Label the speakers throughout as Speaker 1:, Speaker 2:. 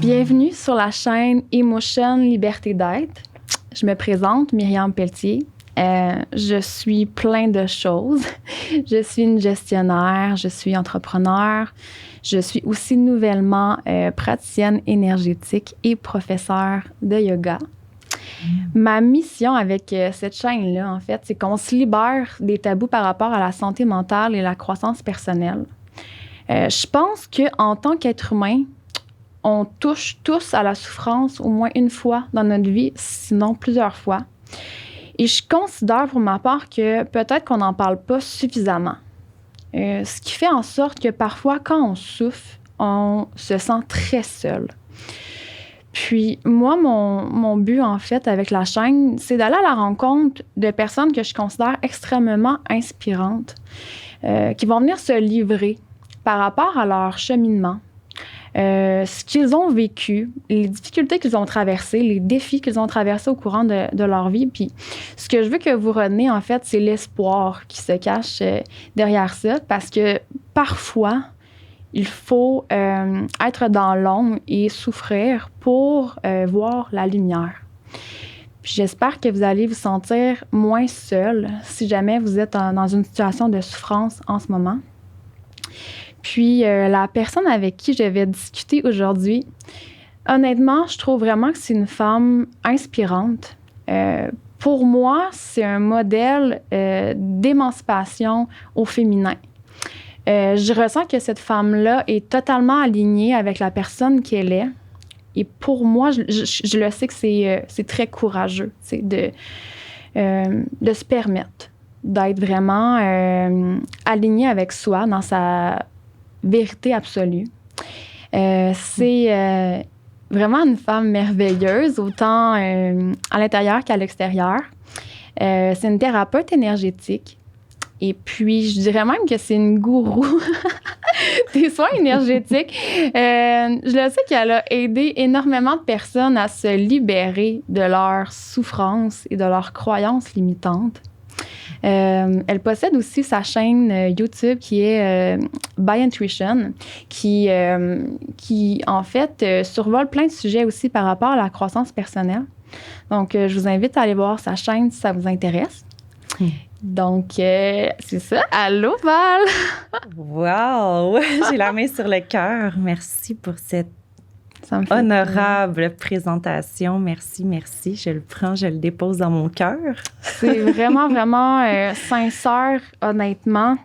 Speaker 1: Bienvenue sur la chaîne Emotion Liberté d'être. Je me présente, Myriam Pelletier. Je suis plein de choses. Je suis une gestionnaire, je suis entrepreneur. Je suis aussi nouvellement praticienne énergétique et professeure de yoga. Ma mission avec cette chaîne-là, en fait, c'est qu'on se libère des tabous par rapport à la santé mentale et la croissance personnelle. Je pense qu'en tant qu'être humain, on touche tous à la souffrance au moins une fois dans notre vie, sinon plusieurs fois. Et je considère pour ma part que peut-être qu'on n'en parle pas suffisamment. Ce qui fait en sorte que parfois, quand on souffre, on se sent très seul. Puis moi, mon but, en fait, avec la chaîne, c'est d'aller à la rencontre de personnes que je considère extrêmement inspirantes, qui vont venir se livrer par rapport à leur cheminement, ce qu'ils ont vécu, les difficultés qu'ils ont traversées, les défis qu'ils ont traversés au courant de leur vie. Puis ce que je veux que vous reteniez, en fait, c'est l'espoir qui se cache derrière ça, parce que parfois, il faut être dans l'ombre et souffrir pour voir la lumière. Puis j'espère que vous allez vous sentir moins seul si jamais vous êtes dans une situation de souffrance en ce moment. Puis, la personne avec qui je vais discuter aujourd'hui, honnêtement, je trouve vraiment que c'est une femme inspirante. Pour moi, c'est un modèle d'émancipation au féminin. Je ressens que cette femme-là est totalement alignée avec la personne qu'elle est. Et pour moi, je le sais que c'est très courageux, de se permettre d'être vraiment alignée avec soi dans sa vérité absolue. C'est vraiment une femme merveilleuse, autant à l'intérieur qu'à l'extérieur. C'est une thérapeute énergétique. Et puis, je dirais même que c'est une gourou des soins énergétiques. Je le sais qu'elle a aidé énormément de personnes à se libérer de leurs souffrances et de leurs croyances limitantes. Elle possède aussi sa chaîne YouTube qui est By Intuition, qui en fait survole plein de sujets aussi par rapport à la croissance personnelle. Donc, je vous invite à aller voir sa chaîne si ça vous intéresse. Donc, c'est ça. Allô, Val!
Speaker 2: Wow! J'ai la main sur le cœur. Merci pour cette honorable présentation. Merci, merci. Je le prends, je le dépose dans mon cœur.
Speaker 1: C'est vraiment, vraiment sincère, honnêtement.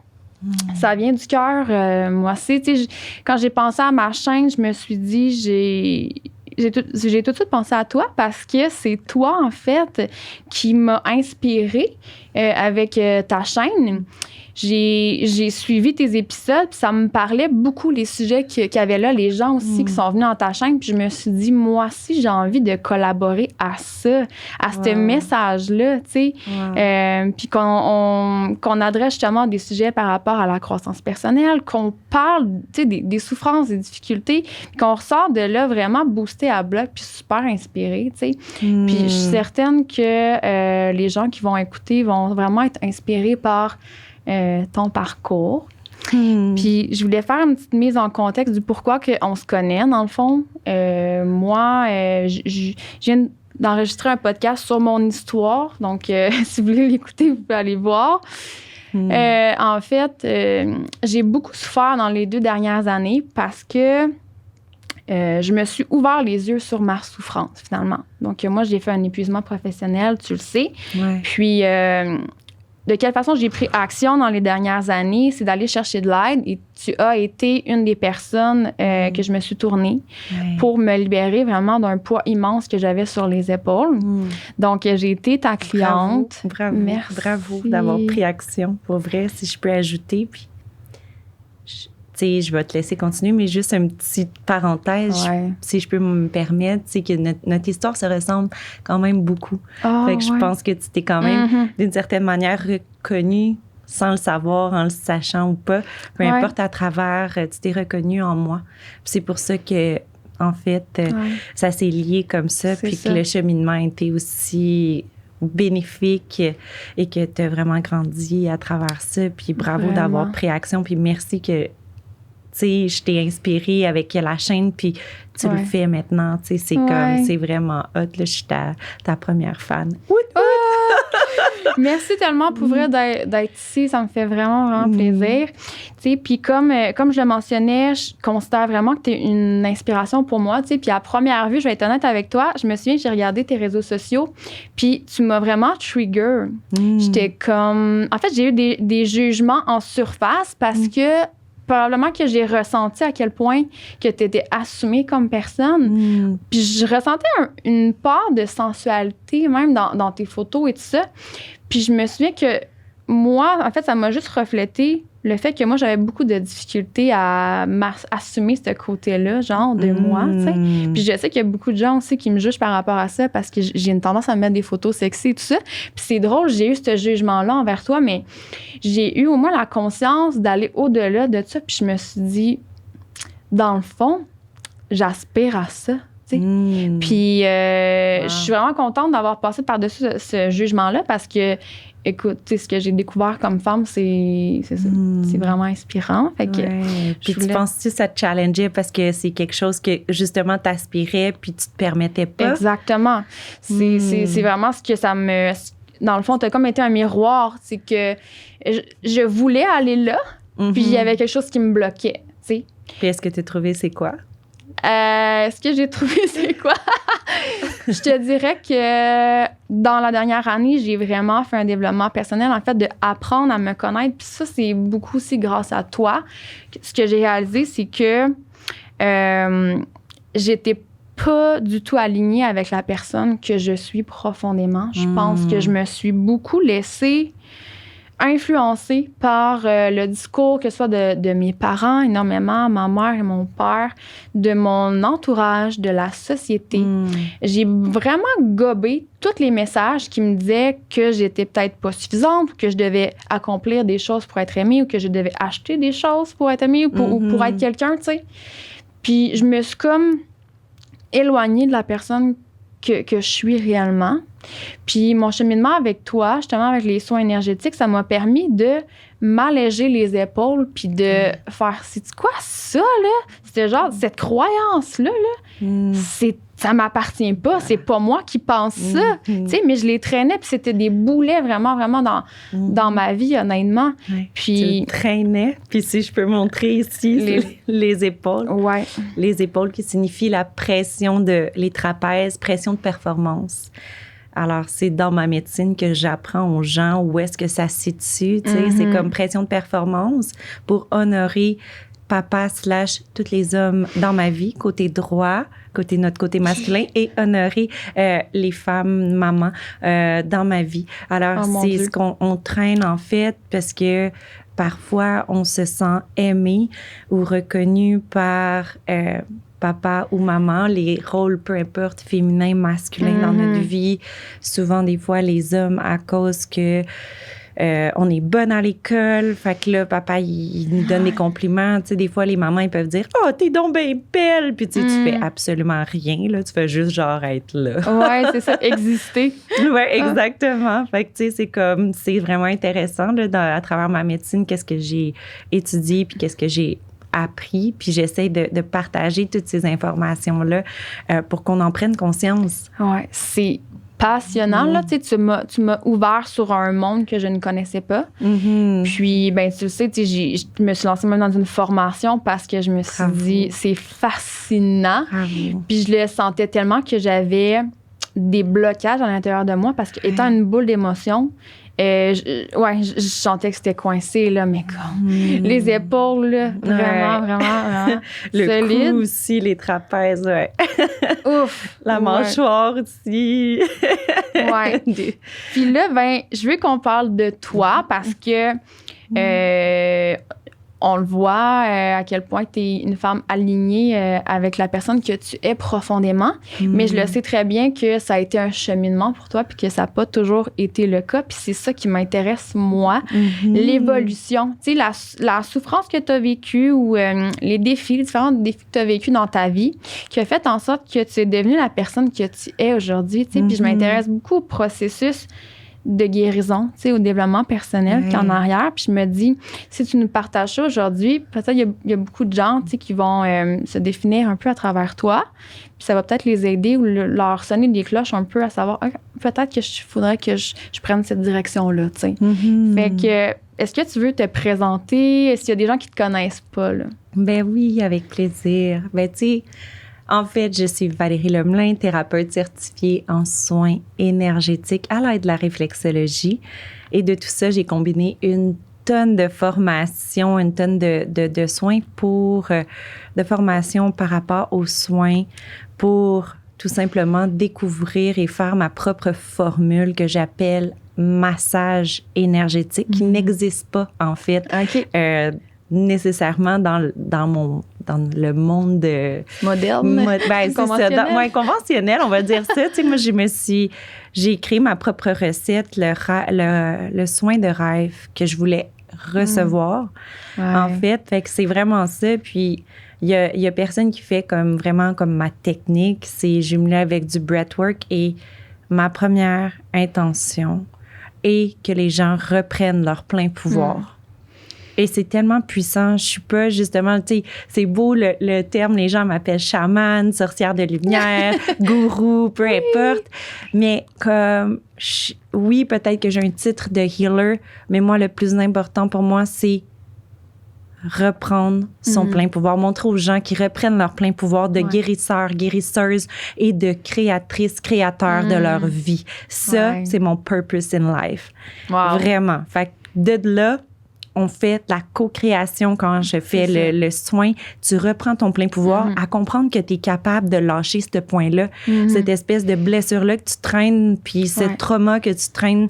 Speaker 1: Ça vient du cœur. Moi aussi, quand j'ai pensé à ma chaîne, je me suis dit, j'ai tout de suite pensé à toi parce que c'est toi, en fait, qui m'a inspirée avec ta chaîne. J'ai suivi tes épisodes, puis ça me parlait beaucoup les sujets qu'il y avait là, les gens aussi qui sont venus dans ta chaîne, puis je me suis dit, moi aussi, j'ai envie de collaborer à ça, à ce message-là, tu sais. Puis qu'on adresse justement des sujets par rapport à la croissance personnelle, qu'on parle, tu sais, des souffrances, des difficultés, puis qu'on ressort de là vraiment boosté à bloc, puis super inspiré, tu sais. Puis je suis certaine que les gens qui vont écouter vont vraiment être inspirés par ton parcours. Puis je voulais faire une petite mise en contexte du pourquoi on se connaît, dans le fond. Moi, je viens d'enregistrer un podcast sur mon histoire. Donc, si vous voulez l'écouter, vous pouvez aller voir. En fait, j'ai beaucoup souffert dans les 2 dernières années parce que je me suis ouvert les yeux sur ma souffrance, finalement. Donc, moi, j'ai fait un épuisement professionnel, tu le sais.
Speaker 2: Ouais.
Speaker 1: Puis, de quelle façon j'ai pris action dans les dernières années, c'est d'aller chercher de l'aide. Et tu as été une des personnes que je me suis tournée pour me libérer vraiment d'un poids immense que j'avais sur les épaules. Donc, j'ai été ta cliente.
Speaker 2: Bravo,
Speaker 1: merci.
Speaker 2: Bravo d'avoir pris action. Pour vrai, si je peux ajouter, puis je vais te laisser continuer, mais juste une petite parenthèse, si je peux me permettre, c'est que notre histoire se ressemble quand même beaucoup. Fait que je pense que tu t'es quand même, d'une certaine manière, reconnue sans le savoir, en le sachant ou pas. Peu importe, à travers, tu t'es reconnue en moi. Puis c'est pour ça que, en fait, ça s'est lié comme ça, puis que le cheminement a été aussi bénéfique et que tu as vraiment grandi à travers ça. Puis bravo d'avoir pris action, puis merci que sais, je t'ai inspirée avec la chaîne, puis tu le fais maintenant, tu sais, c'est comme, c'est vraiment hot, là, je suis ta première fan.
Speaker 1: Merci tellement pour vrai d'être ici, ça me fait vraiment plaisir. Tu sais, puis comme je le mentionnais, je considère vraiment que tu es une inspiration pour moi, tu sais, puis à première vue, je vais être honnête avec toi, je me souviens que j'ai regardé tes réseaux sociaux, puis tu m'as vraiment trigger. J'étais comme... En fait, j'ai eu des jugements en surface parce que probablement que j'ai ressenti à quel point que tu étais assumée comme personne. Puis je ressentais une part de sensualité même dans tes photos et tout ça. Puis je me souviens que moi, en fait, ça m'a juste reflété le fait que moi, j'avais beaucoup de difficultés à assumer ce côté-là, genre, de moi, tu sais. Puis je sais qu'il y a beaucoup de gens aussi qui me jugent par rapport à ça parce que j'ai une tendance à me mettre des photos sexy et tout ça. Puis c'est drôle, j'ai eu ce jugement-là envers toi, mais j'ai eu au moins la conscience d'aller au-delà de ça. Puis je me suis dit, dans le fond, j'aspire à ça. Puis je suis vraiment contente d'avoir passé par-dessus ce jugement-là parce que, écoute, ce que j'ai découvert comme femme, c'est vraiment inspirant. Fait que,
Speaker 2: puis tu penses-tu que ça te challengeait parce que c'est quelque chose que, justement, t'aspirais puis tu te permettais pas?
Speaker 1: Exactement. C'est vraiment ce que ça me... Dans le fond, t'as comme été un miroir. C'est que je voulais aller là, puis il y avait quelque chose qui me bloquait, tu sais.
Speaker 2: Puis est-ce que tu as trouvé c'est quoi?
Speaker 1: Ce que j'ai trouvé, c'est quoi? Je te dirais que dans la dernière année, j'ai vraiment fait un développement personnel, en fait, d'apprendre à me connaître. Puis ça, c'est beaucoup aussi grâce à toi. Ce que j'ai réalisé, c'est que j'étais pas du tout alignée avec la personne que je suis profondément. Je pense que je me suis beaucoup laissée influencée par le discours, que ce soit de mes parents énormément, ma mère et mon père, de mon entourage, de la société. J'ai vraiment gobé tous les messages qui me disaient que j'étais peut-être pas suffisante, ou que je devais accomplir des choses pour être aimée, ou que je devais acheter des choses pour être aimée, ou pour être quelqu'un, tu sais. Puis je me suis comme éloignée de la personne que je suis réellement. Puis mon cheminement avec toi, justement avec les soins énergétiques, ça m'a permis de m'alléger les épaules puis de faire, c'est quoi ça, là? C'était genre, cette croyance-là, ça m'appartient pas, c'est pas moi qui pense ça, tu sais, mais je les traînais puis c'était des boulets vraiment, vraiment dans ma vie, honnêtement. Puis
Speaker 2: tu le traînais, puis si je peux montrer ici, les épaules. Les épaules qui signifient la pression les trapèzes, pression de performance. Alors, c'est dans ma médecine que j'apprends aux gens où est-ce que ça se situe. Tu sais, c'est comme pression de performance pour honorer papa / tous les hommes dans ma vie, côté droit, notre côté masculin, et honorer les femmes, mamans dans ma vie. Alors, c'est ce qu'on traîne, en fait, parce que parfois, on se sent aimé ou reconnu par... papa ou maman, les rôles, peu importe, féminins, masculins dans notre vie. Souvent, des fois, les hommes, à cause que on est bonne à l'école, fait que là, papa, il nous donne des compliments. Tu sais, des fois, les mamans, ils peuvent dire « Oh, t'es donc bien belle! » Puis tu sais, tu fais absolument rien, là. Tu fais juste genre être là.
Speaker 1: Ouais, c'est ça, exister.
Speaker 2: Ouais, exactement. Fait que tu sais, c'est vraiment intéressant, là, à travers ma médecine, qu'est-ce que j'ai étudié puis qu'est-ce que j'ai appris, puis j'essaie de partager toutes ces informations-là pour qu'on en prenne conscience.
Speaker 1: Ouais, c'est passionnant, là. Tu sais, tu m'as ouvert sur un monde que je ne connaissais pas. Puis, ben tu le sais, tu sais, je me suis lancée même dans une formation parce que je me suis dit, c'est fascinant. Puis je le sentais tellement que j'avais des blocages à l'intérieur de moi parce que, étant une boule d'émotions, je sentais que c'était coincé, là, mais comme les épaules, là, vraiment
Speaker 2: le
Speaker 1: solide.
Speaker 2: cou aussi, les trapèzes,
Speaker 1: Ouf!
Speaker 2: La mâchoire aussi.
Speaker 1: Puis là, ben, je veux qu'on parle de toi parce que on le voit à quel point tu es une femme alignée avec la personne que tu es profondément. Mais je le sais très bien que ça a été un cheminement pour toi puis que ça n'a pas toujours été le cas. Puis c'est ça qui m'intéresse, moi, l'évolution. Tu sais, la souffrance que tu as vécue ou les différents défis que tu as vécus dans ta vie qui a fait en sorte que tu es devenue la personne que tu es aujourd'hui. Tu sais, puis je m'intéresse beaucoup au processus de guérison, tu sais, au développement personnel qui est en arrière. Puis je me dis, si tu nous partages ça aujourd'hui, peut-être il y a beaucoup de gens, tu sais, qui vont se définir un peu à travers toi. Puis ça va peut-être les aider ou leur sonner des cloches un peu à savoir, peut-être que faudrait que je prenne cette direction-là, tu sais. Fait que, est-ce que tu veux te présenter? Est-ce qu'il y a des gens qui te connaissent pas, là?
Speaker 2: Ben oui, avec plaisir. Ben tu sais, en fait, je suis Valérie Lemelin, thérapeute certifiée en soins énergétiques à l'aide de la réflexologie. Et de tout ça, j'ai combiné une tonne de formations, une tonne de soins de formation par rapport aux soins pour tout simplement découvrir et faire ma propre formule que j'appelle massage énergétique, qui n'existe pas, en fait, nécessairement dans le monde
Speaker 1: moderne,
Speaker 2: conventionnel. Conventionnel, on va dire ça. Tu sais, moi, j'ai créé ma propre recette, le soin de rêve que je voulais recevoir. En fait, que c'est vraiment ça. Puis, il y a personne qui fait vraiment comme ma technique. C'est jumelé avec du breathwork et ma première intention est que les gens reprennent leur plein pouvoir. Et c'est tellement puissant. Je suis pas justement, tu sais, c'est beau le terme, les gens m'appellent chamane, sorcière de lumière, gourou, peu importe. Mais oui, peut-être que j'ai un titre de healer, mais moi, le plus important pour moi, c'est reprendre son plein pouvoir, montrer aux gens qui reprennent leur plein pouvoir de guérisseurs, guérisseuses et de créatrices, créateurs de leur vie. Ça, c'est mon purpose in life. Wow. Vraiment. Fait que de là, on fait la co-création quand je fais le soin. Tu reprends ton plein pouvoir à comprendre que tu es capable de lâcher ce point-là, cette espèce de blessure-là que tu traînes, puis ce trauma que tu traînes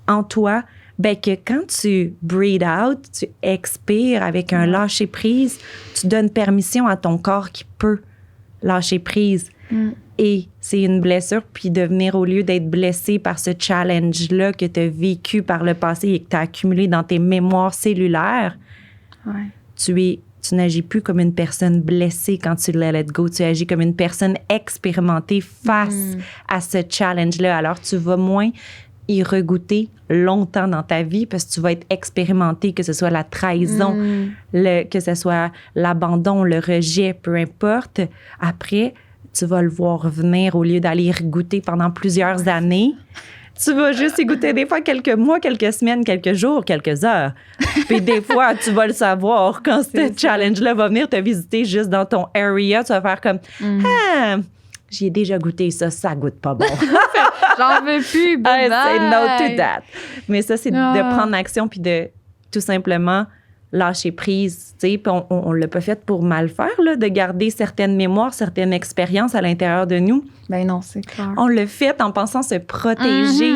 Speaker 2: en toi. Ben que quand tu breathe out, tu expires avec un lâcher-prise, tu donnes permission à ton corps qui peut lâcher prise. Et c'est une blessure, puis de venir, au lieu d'être blessé par ce challenge-là que tu as vécu par le passé et que tu as accumulé dans tes mémoires cellulaires, tu n'agis plus comme une personne blessée quand tu let it go. Tu agis comme une personne expérimentée face à ce challenge-là. Alors, tu vas moins y regoûter longtemps dans ta vie parce que tu vas être expérimenté, que ce soit la trahison, que ce soit l'abandon, le rejet, peu importe. Après, tu vas le voir revenir au lieu d'aller y regoûter pendant plusieurs années. Tu vas juste y goûter des fois quelques mois, quelques semaines, quelques jours, quelques heures. Puis des fois, tu vas le savoir quand ce challenge-là va venir te visiter juste dans ton area. Tu vas faire comme j'y ai déjà goûté ça goûte pas bon.
Speaker 1: J'en veux plus, bye.
Speaker 2: C'est no to that. Mais ça, c'est de prendre action puis de tout simplement lâcher prise. Puis on l'a pas fait pour mal faire, là, de garder certaines mémoires, certaines expériences à l'intérieur de nous.
Speaker 1: Ben non, c'est clair.
Speaker 2: On le fait en pensant se protéger.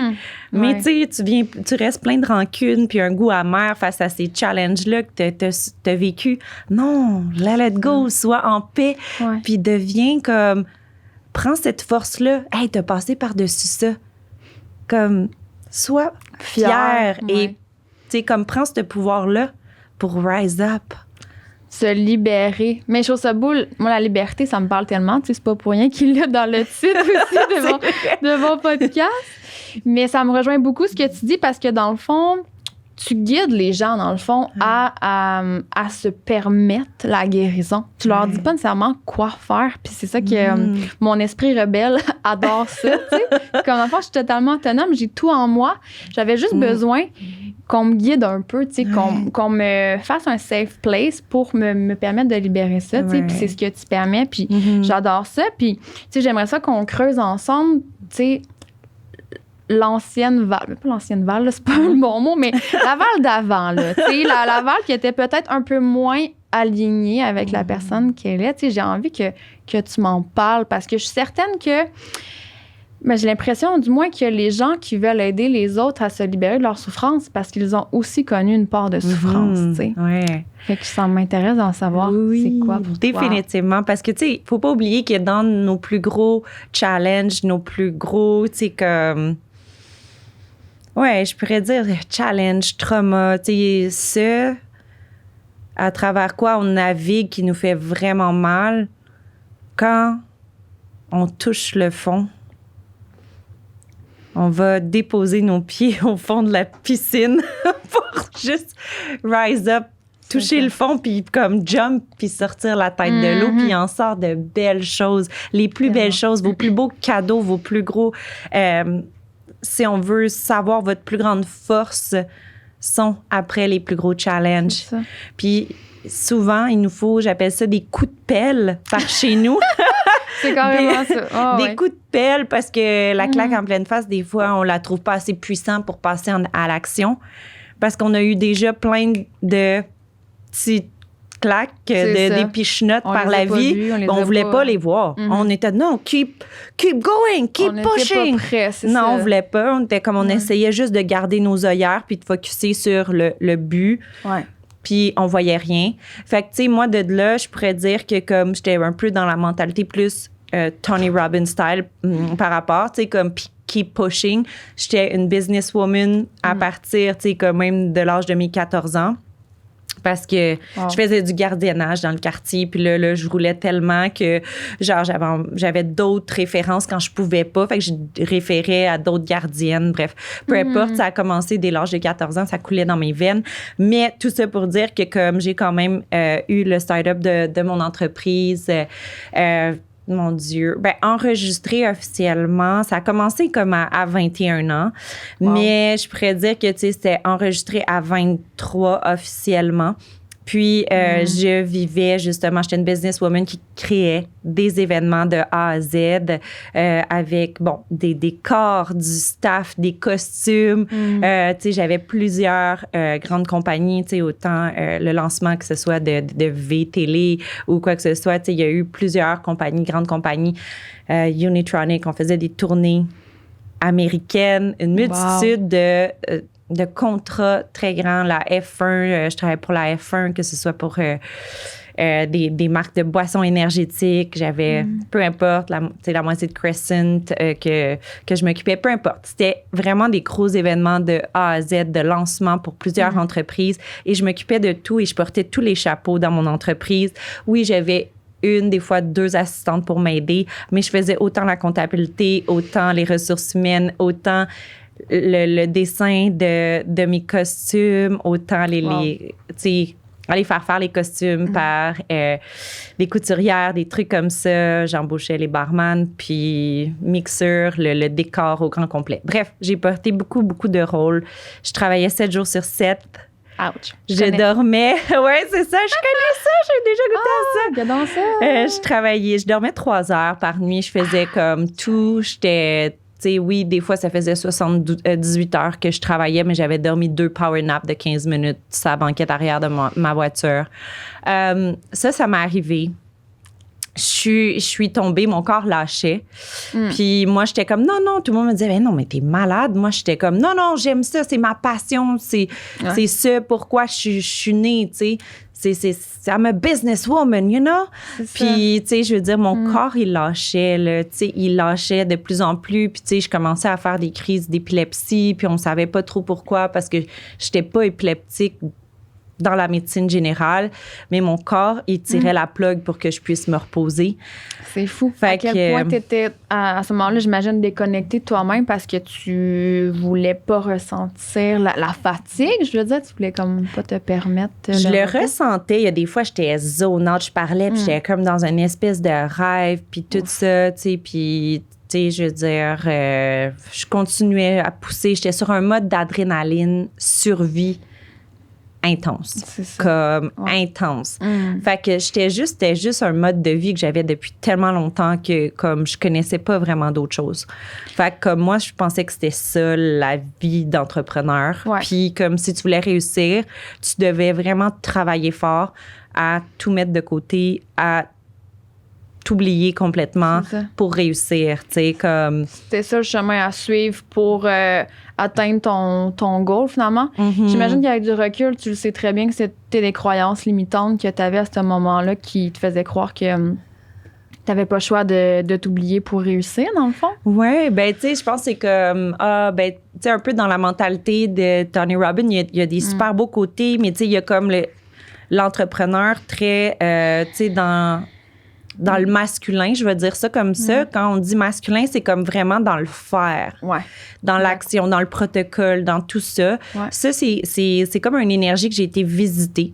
Speaker 2: Mais tu sais, tu restes plein de rancune puis un goût amer face à ces challenges-là que t'as vécu. Non, let it go, sois en paix. Puis deviens comme... Prends cette force-là. Hey, t'as passé par-dessus ça. Comme, sois fière et, tu sais, comme, prends ce pouvoir-là pour rise up.
Speaker 1: Se libérer. Mais je trouve ça beau. Moi, la liberté, ça me parle tellement. Tu sais, c'est pas pour rien qu'il l'a dans le titre aussi de mon podcast. Mais ça me rejoint beaucoup ce que tu dis parce que, dans le fond, tu guides les gens, dans le fond, à se permettre la guérison. Tu leur dis pas nécessairement quoi faire. Puis c'est ça que mon esprit rebelle adore ça, tu sais. Comme enfant, je suis totalement autonome. J'ai tout en moi. J'avais juste besoin qu'on me guide un peu, tu sais, qu'on me fasse un safe place pour me permettre de libérer ça, tu sais. Puis c'est ce que tu permets. Puis j'adore ça. Puis, tu sais, j'aimerais ça qu'on creuse ensemble, tu sais, l'ancienne Val, pas l'ancienne Val, là, c'est pas le bon mot, mais la Val d'avant, là, tu sais, la Val qui était peut-être un peu moins alignée avec la personne qu'elle est, tu sais, j'ai envie que tu m'en parles parce que je suis certaine que, mais j'ai l'impression, du moins, que les gens qui veulent aider les autres à se libérer de leur souffrance parce qu'ils ont aussi connu une part de souffrance, tu sais. Fait que ça m'intéresse d'en savoir c'est quoi pour
Speaker 2: définitivement,
Speaker 1: toi.
Speaker 2: parce que, tu sais, faut pas oublier que dans nos plus gros challenges, nos plus gros, tu sais, comme... je pourrais dire challenge, trauma, tu sais, ce à travers quoi on navigue qui nous fait vraiment mal, quand on touche le fond, On va déposer nos pieds au fond de la piscine pour juste rise up, toucher le fond, puis comme jump, puis sortir la tête de l'eau, puis il en sort de belles choses. Les plus belles choses, vos plus beaux cadeaux, vos plus gros... si on veut savoir votre plus grande force, sont après les plus gros challenges. Puis souvent, il nous faut, j'appelle ça des coups de pelle par chez nous.
Speaker 1: C'est carrément ça.
Speaker 2: Des coups de pelle parce que la claque en pleine face, des fois, on la trouve pas assez puissante pour passer à l'action. Parce qu'on a eu déjà plein de petites claques, des pichenottes par la vie. On voulait pas les voir. On était, non, keep going, keep pushing.
Speaker 1: On était pas prêts, c'est
Speaker 2: non,
Speaker 1: ça.
Speaker 2: On voulait pas. On était comme, on essayait juste de garder nos œillères puis de focusser sur le but.
Speaker 1: Ouais.
Speaker 2: Puis on voyait rien. Fait que, tu sais, moi, de là, je pourrais dire que comme j'étais un peu dans la mentalité plus Tony Robbins style par rapport, tu sais, comme keep pushing. J'étais une businesswoman à partir, tu sais, comme même de l'âge de mes 14 ans. Parce que je faisais du gardiennage dans le quartier. Puis là, je roulais tellement que, genre, j'avais d'autres références quand je pouvais pas. Fait que je référais à d'autres gardiennes. Bref, peu importe, ça a commencé dès l'âge de 14 ans. Ça coulait dans mes veines. Mais tout ça pour dire que comme j'ai quand même eu le start-up de mon entreprise... mon Dieu. Enregistré officiellement, ça a commencé comme à 21 ans. Mais je pourrais dire que, tu sais, c'était enregistré à 23 officiellement. Puis, je vivais justement, j'étais une businesswoman qui créait des événements de A à Z avec, des décors, du staff, des costumes. Tu sais, j'avais plusieurs grandes compagnies, tu sais, autant le lancement que ce soit de V-Télé ou quoi que ce soit. Tu sais, il y a eu plusieurs compagnies, grandes compagnies. Unitronic, on faisait des tournées américaines, une multitude de contrats très grands, la F1, je travaillais pour la F1, que ce soit pour des marques de boissons énergétiques, j'avais, peu importe, la moitié de Crescent que je m'occupais, peu importe. C'était vraiment des gros événements de A à Z, de lancement pour plusieurs entreprises et je m'occupais de tout et je portais tous les chapeaux dans mon entreprise. Oui, j'avais des fois 2 assistantes pour m'aider, mais je faisais autant la comptabilité, autant les ressources humaines, autant le dessin de mes costumes, autant tu sais, aller faire les costumes par des couturières, des trucs comme ça. J'embauchais les barman, puis mixeur, le décor au grand complet. Bref, j'ai porté beaucoup, beaucoup de rôles. Je travaillais 7 jours sur 7.
Speaker 1: Ouch.
Speaker 2: Je dormais. Ouais, c'est ça. Je connais ça. J'ai déjà goûté à ça.
Speaker 1: Dans ça.
Speaker 2: Je dormais 3 heures par nuit. Je faisais comme tout. J'étais... Tu sais, oui, des fois, ça faisait 18 heures que je travaillais, mais j'avais dormi 2 power naps de 15 minutes sur la banquette arrière de ma voiture. Ça m'est arrivé. Je suis tombée, mon corps lâchait. Puis moi, j'étais comme, non, tout le monde me disait, non, mais t'es malade. Moi, j'étais comme, non, j'aime ça, c'est ma passion, c'est ça pourquoi je suis née, tu sais. I'm a businesswoman, you know? Puis, tu sais, je veux dire, mon corps, il lâchait, là, tu sais, il lâchait de plus en plus. Puis, tu sais, je commençais à faire des crises d'épilepsie, puis on savait pas trop pourquoi, parce que j'étais pas épileptique dans la médecine générale, mais mon corps, il tirait la plug pour que je puisse me reposer.
Speaker 1: C'est fou. À quel point tu étais, à ce moment-là, j'imagine, déconnectée de toi-même parce que tu voulais pas ressentir la fatigue. Je veux dire, tu voulais comme pas te permettre...
Speaker 2: Je le ressentais. Il y a des fois, j'étais zone out, je parlais, puis j'étais comme dans une espèce de rêve, puis tout ça, tu sais, puis... Tu sais, je veux dire, je continuais à pousser. J'étais sur un mode d'adrénaline, survie, intense.
Speaker 1: C'est ça.
Speaker 2: Comme intense. Fait que c'était juste un mode de vie que j'avais depuis tellement longtemps que comme je connaissais pas vraiment d'autres choses. Fait que comme moi, je pensais que c'était ça la vie d'entrepreneur. Puis comme si tu voulais réussir, tu devais vraiment travailler fort à tout mettre de côté, à t'oublier complètement pour réussir, tu sais, comme...
Speaker 1: C'était ça le chemin à suivre pour atteindre ton goal, finalement. J'imagine qu'avec du recul, tu le sais très bien que c'était des croyances limitantes que tu avais à ce moment-là qui te faisaient croire que tu n'avais pas le choix de t'oublier pour réussir, dans le fond.
Speaker 2: Oui, ben tu sais, je pense que c'est comme... tu sais, un peu dans la mentalité de Tony Robbins, il y a des super beaux côtés, mais tu sais, il y a comme l'entrepreneur très, tu sais, dans... dans le masculin, je vais dire ça comme ça. Quand on dit masculin, c'est comme vraiment dans le faire, dans l'action, dans le protocole, dans tout ça. Ouais. Ça, c'est comme une énergie que j'ai été visiter.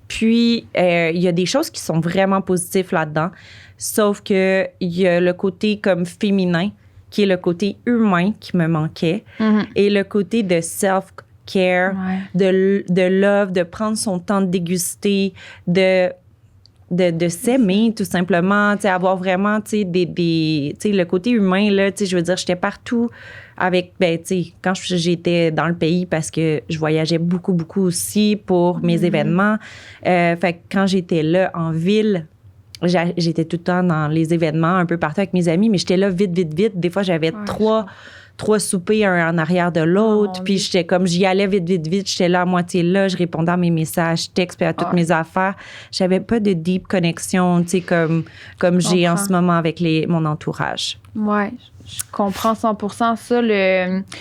Speaker 2: Puis, il y a des choses qui sont vraiment positives là-dedans, sauf que il y a le côté comme féminin, qui est le côté humain qui me manquait, et le côté de self-care, de love, de prendre son temps de déguster, de s'aimer, tout simplement, tu sais, avoir vraiment, tu sais, tu sais, le côté humain, là, tu sais, je veux dire, j'étais partout avec, tu sais, quand j'étais dans le pays, parce que je voyageais beaucoup, beaucoup aussi pour mes événements. Fait que quand j'étais là, en ville, j'étais tout le temps dans les événements, un peu partout avec mes amis, mais j'étais là vite. Des fois, j'avais trois soupers, un en arrière de l'autre. Puis j'étais comme, j'y allais vite. J'étais là à moitié là, je répondais à mes messages, textes, puis à toutes mes affaires. J'avais pas de deep connexion, tu sais, comme j'ai en ce moment avec mon entourage.
Speaker 1: Ouais, je comprends 100% ça.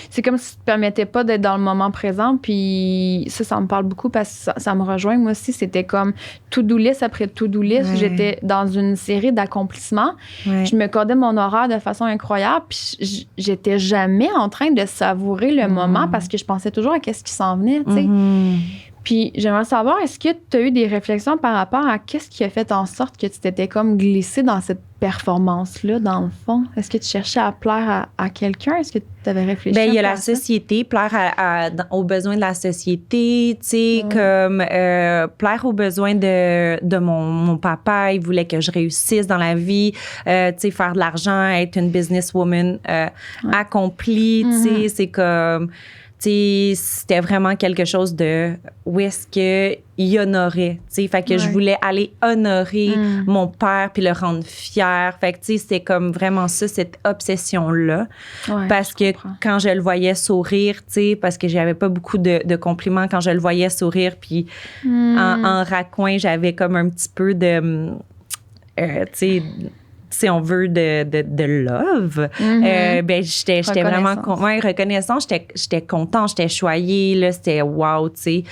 Speaker 1: C'est comme si tu te permettais pas d'être dans le moment présent. Puis ça me parle beaucoup parce que ça me rejoint. Moi aussi, c'était comme to-do list après to-do list. Ouais. J'étais dans une série d'accomplissements. Ouais. Je me codais mon horaire de façon incroyable. Puis j'étais jamais en train de savourer le moment parce que je pensais toujours à qu'est-ce qui s'en venait, tu sais. Puis j'aimerais savoir, est-ce que tu as eu des réflexions par rapport à qu'est-ce qui a fait en sorte que tu t'étais comme glissé dans cette performance-là, dans le fond? Est-ce que tu cherchais à plaire à quelqu'un? Est-ce que tu avais réfléchi?
Speaker 2: Bien, il y a la société, plaire aux besoins de la société, tu sais, comme plaire aux besoins de mon papa. Il voulait que je réussisse dans la vie, tu sais, faire de l'argent, être une businesswoman accomplie, tu sais, c'est comme... T'sais, c'était vraiment quelque chose de où est-ce qu'il honorait, t'sais, fait que je voulais aller honorer mon père puis le rendre fier, fait que t'sais, c'était comme vraiment ça, cette obsession-là, parce que quand je le voyais sourire, t'sais, parce que j'avais pas beaucoup de compliments quand je le voyais sourire, puis en raccoin, j'avais comme un petit peu de, t'sais, si on veut, de love, ben j'étais vraiment reconnaissante, j'étais contente, j'étais choyée, là, c'était wow, tu sais.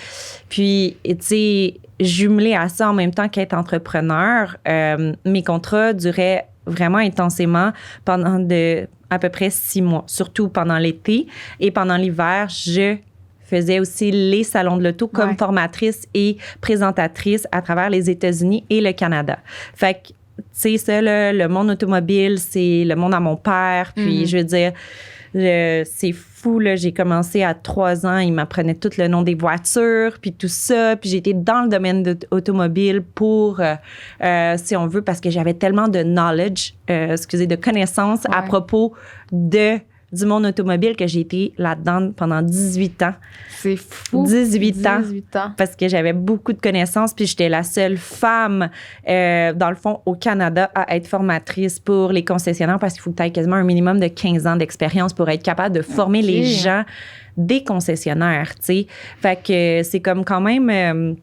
Speaker 2: Puis, tu sais, jumelé à ça en même temps qu'être entrepreneur, mes contrats duraient vraiment intensément pendant à peu près 6 mois, surtout pendant l'été. Et pendant l'hiver, je faisais aussi les salons de l'auto comme formatrice et présentatrice à travers les États-Unis et le Canada. Fait que, tu sais, ça, là, le monde automobile, c'est le monde à mon père. Puis, je veux dire, c'est fou, là. J'ai commencé à 3 ans. Il m'apprenait tout le nom des voitures, puis tout ça. Puis, j'étais dans le domaine automobile pour, si on veut, parce que j'avais tellement de knowledge, de connaissances à propos du monde automobile que j'ai été là-dedans pendant 18 ans.
Speaker 1: C'est fou.
Speaker 2: 18 ans. Parce que j'avais beaucoup de connaissances, puis j'étais la seule femme, dans le fond, au Canada à être formatrice pour les concessionnaires parce qu'il faut que tu aies quasiment un minimum de 15 ans d'expérience pour être capable de former les gens des concessionnaires, tu sais. Fait que c'est comme quand même...